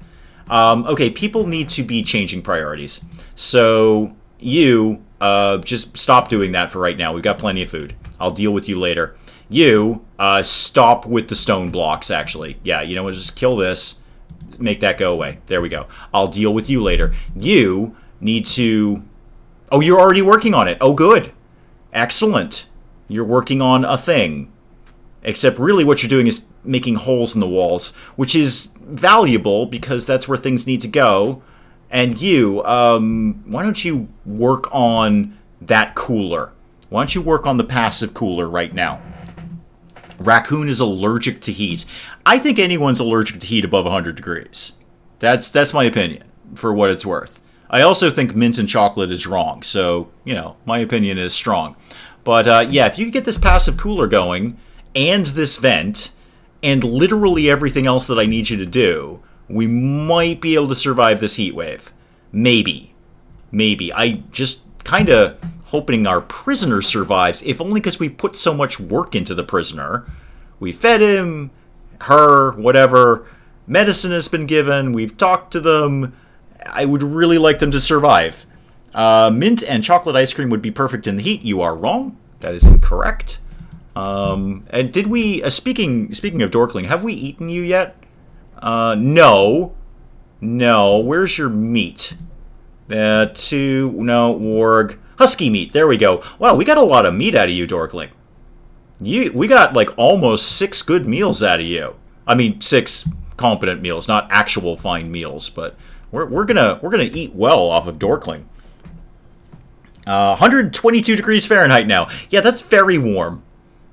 Okay, people need to be changing priorities. So you just stop doing that for right now. We've got plenty of food. I'll deal with you later. You stop with the stone blocks, actually. Yeah, you know what? Just kill this. Make that go away. There we go. I'll deal with you later. You need to... Oh, you're already working on it. Oh, good. Excellent. You're working on a thing. Except really what you're doing is making holes in the walls, which is valuable because that's where things need to go. And you, why don't you work on that cooler? Why don't you work on the passive cooler right now? Raccoon is allergic to heat. I think anyone's allergic to heat above 100 degrees. That's my opinion, for what it's worth. I also think mint and chocolate is wrong, so, my opinion is strong. But, yeah, if you could get this passive cooler going, and this vent, and literally everything else that I need you to do, we might be able to survive this heat wave. Maybe. I just kind of hoping our prisoner survives, if only because we put so much work into the prisoner. We fed him, her, whatever. Medicine has been given. We've talked to them. I would really like them to survive. Mint and chocolate ice cream would be perfect in the heat. You are wrong. That is incorrect. And did we, speaking of Dorkling, have we eaten you yet? No. Where's your meat? Warg. Husky meat. There we go. Wow, we got a lot of meat out of you, Dorkling. We got like almost 6 good meals out of you. I mean, 6 competent meals, not actual fine meals, but we're gonna eat well off of Dorkling. 122 degrees Fahrenheit now. Yeah, that's very warm.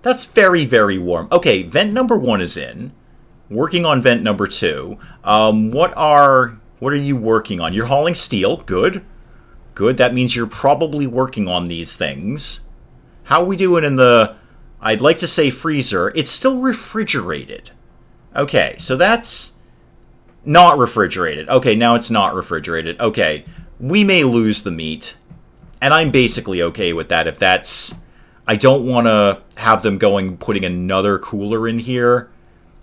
That's very, very warm. Okay, vent number 1 is in. Working on vent number 2. What are you working on? You're hauling steel. Good. That means you're probably working on these things. How are we doing in the... I'd like to say freezer. It's still refrigerated. Okay, so that's not refrigerated. Okay, now it's not refrigerated. Okay, we may lose the meat. And I'm basically okay with that if that's... I don't want to have them putting another cooler in here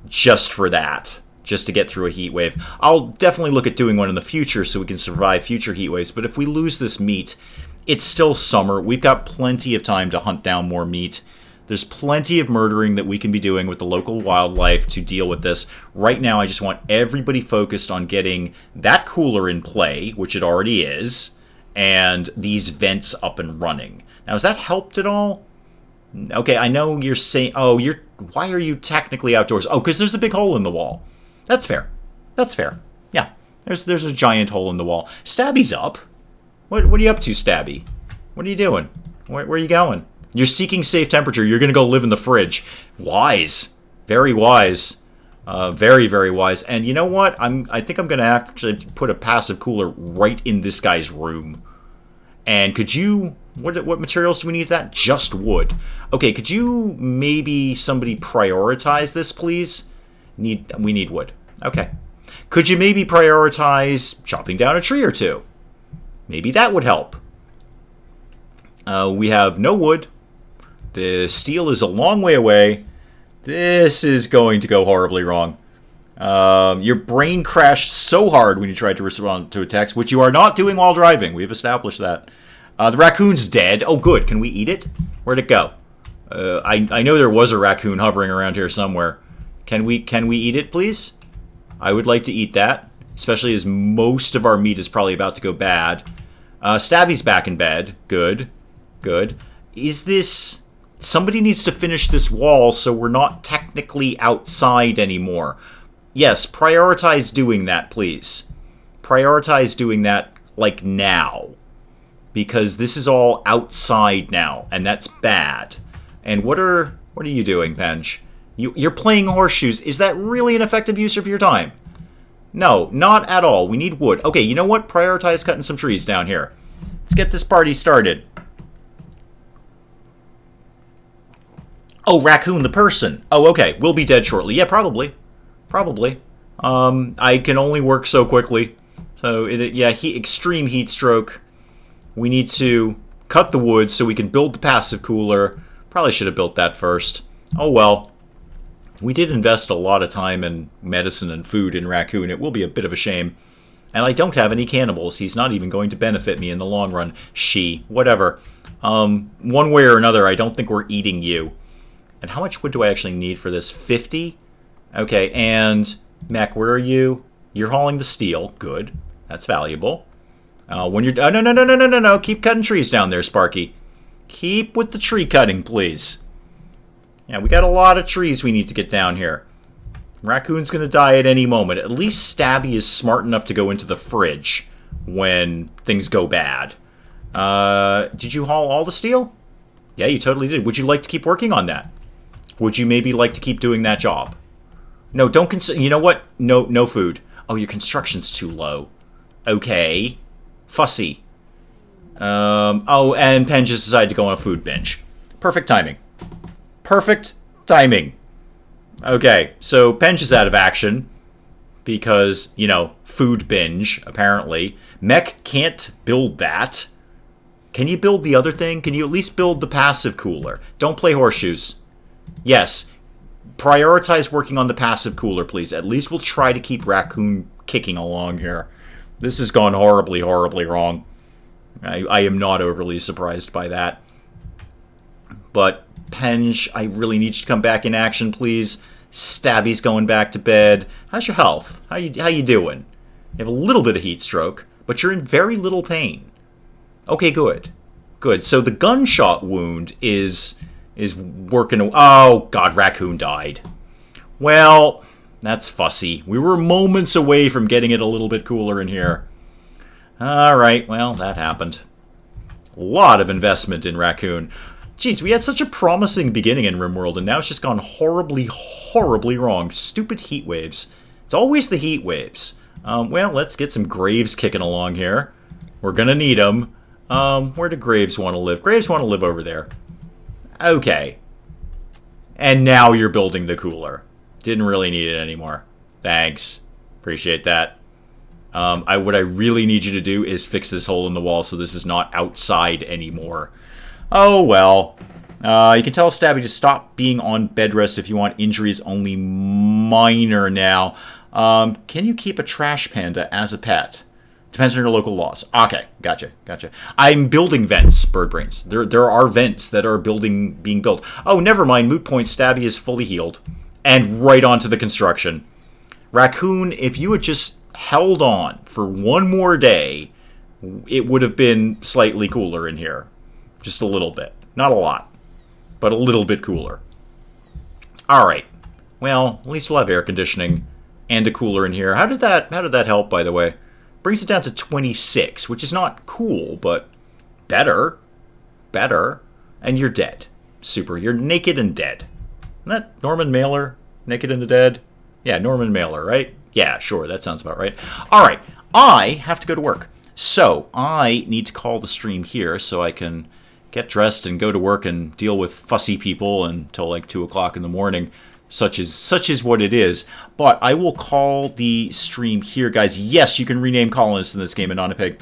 just for that. Just to get through a heat wave. I'll definitely look at doing one in the future so we can survive future heat waves. But if we lose this meat, it's still summer. We've got plenty of time to hunt down more meat. There's plenty of murdering that we can be doing with the local wildlife to deal with this. Right now, I just want everybody focused on getting that cooler in play, which it already is, and these vents up and running. Now, has that helped at all? Okay, I know you're saying... why are you technically outdoors? Oh, because there's a big hole in the wall. That's fair. Yeah, there's a giant hole in the wall. Stabby's up. What are you up to, Stabby? What are you doing? Where are you going? You're seeking safe temperature. You're going to go live in the fridge. Wise. Very wise. Very, very wise. And you know what? I think I'm going to actually put a passive cooler right in this guy's room. And could you... What materials do we need for that? Just wood. Okay, could you maybe somebody prioritize this, please? We need wood. Okay. Could you maybe prioritize chopping down a tree or 2? Maybe that would help. We have no wood. The steel is a long way away. This is going to go horribly wrong. Your brain crashed so hard when you tried to respond to a text, which you are not doing while driving. We've established that. The raccoon's dead. Oh, good. Can we eat it? Where'd it go? I know there was a raccoon hovering around here somewhere. Can we eat it, please? I would like to eat that, especially as most of our meat is probably about to go bad. Stabby's back in bed. Good. Is this... Somebody needs to finish this wall so we're not technically outside anymore. Yes, prioritize doing that, please. Prioritize doing that, like, now. Because this is all outside now, and that's bad. And what are you doing, Penge? You're playing horseshoes. Is that really an effective use of your time? No, not at all. We need wood. Okay, you know what? Prioritize cutting some trees down here. Let's get this party started. Oh, raccoon the person. Oh, okay. We'll be dead shortly. Yeah, probably. I can only work so quickly. So, extreme heat stroke. We need to cut the wood so we can build the passive cooler. Probably should have built that first. Oh, well. We did invest a lot of time and medicine and food in Raccoon. It will be a bit of a shame. And I don't have any cannibals. He's not even going to benefit me in the long run. Whatever. One way or another, I don't think we're eating you. And how much wood do I actually need for this? 50? Okay, and Mac, where are you? You're hauling the steel. Good. That's valuable. When you're... Oh, no. Keep cutting trees down there, Sparky. Keep with the tree cutting, please. Yeah, we got a lot of trees we need to get down here. Raccoon's going to die at any moment. At least Stabby is smart enough to go into the fridge. when things go bad. Did you haul all the steel? Yeah, you totally did. Would you like to keep working on that? Would you maybe like to keep doing that job? No, don't you know what? No food. Oh, your construction's too low. Okay. Fussy. Oh, and Penn just decided to go on a food binge. Perfect timing. Perfect timing. Okay, so Penn is out of action because, food binge, apparently. Mech can't build that. Can you build the other thing? Can you at least build the passive cooler? Don't play horseshoes. Yes, prioritize working on the passive cooler, please. At least we'll try to keep Raccoon kicking along here. This has gone horribly, horribly wrong. I am not overly surprised by that. But, Penge, I really need you to come back in action, please. Stabby's going back to bed. How's your health? How you doing? You have a little bit of heat stroke, but you're in very little pain. Okay, good. Good. So the gunshot wound is working... Oh, God, Raccoon died. Well, that's fussy. We were moments away from getting it a little bit cooler in here. All right, well, that happened. A lot of investment in Raccoon. Jeez, we had such a promising beginning in RimWorld, and now it's just gone horribly, horribly wrong. Stupid heat waves. It's always the heat waves. Well, let's get some Graves kicking along here. We're going to need them. Where do Graves want to live? Graves want to live over there. Okay. And now you're building the cooler. Didn't really need it anymore. Thanks. Appreciate that. What I really need you to do is fix this hole in the wall so this is not outside anymore. Oh, well. You can tell Stabby to stop being on bed rest if you want injuries only minor now. Can you keep a trash panda as a pet? Depends on your local laws. Okay, gotcha. I'm building vents, Birdbrains. There are vents that are being built. Oh, never mind. Moot point, Stabby is fully healed. And right onto the construction. Raccoon, if you had just held on for one more day, it would have been slightly cooler in here. Just a little bit. Not a lot, but a little bit cooler. Alright. Well, at least we'll have air conditioning and a cooler in here. How did that help, by the way? Brings it down to 26, which is not cool, but better. Better. And you're dead. Super. You're naked and dead. Isn't that Norman Mailer? Naked and the Dead? Yeah, Norman Mailer, right? Yeah, sure. That sounds about right. Alright. I have to go to work. So, I need to call the stream here so I can get dressed and go to work and deal with fussy people until like 2 o'clock in the morning. Such is what it is. But I will call the stream here, guys. Yes, you can rename colonists in this game, Anonapig.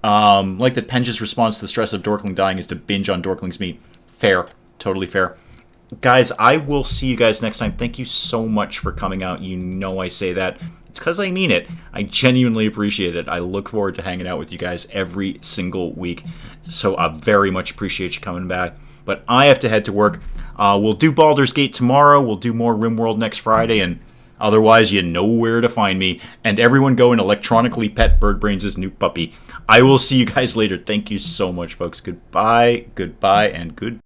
Like that Penge's response to the stress of Dorkling dying is to binge on Dorkling's meat. Fair. Totally fair. Guys, I will see you guys next time. Thank you so much for coming out. You know I say that. It's because I mean it. I genuinely appreciate it. I look forward to hanging out with you guys every single week. So I very much appreciate you coming back. But I have to head to work. We'll do Baldur's Gate tomorrow. We'll do more RimWorld next Friday. And otherwise, you know where to find me. And everyone go and electronically pet Birdbrains' new puppy. I will see you guys later. Thank you so much, folks. Goodbye, and goodbye.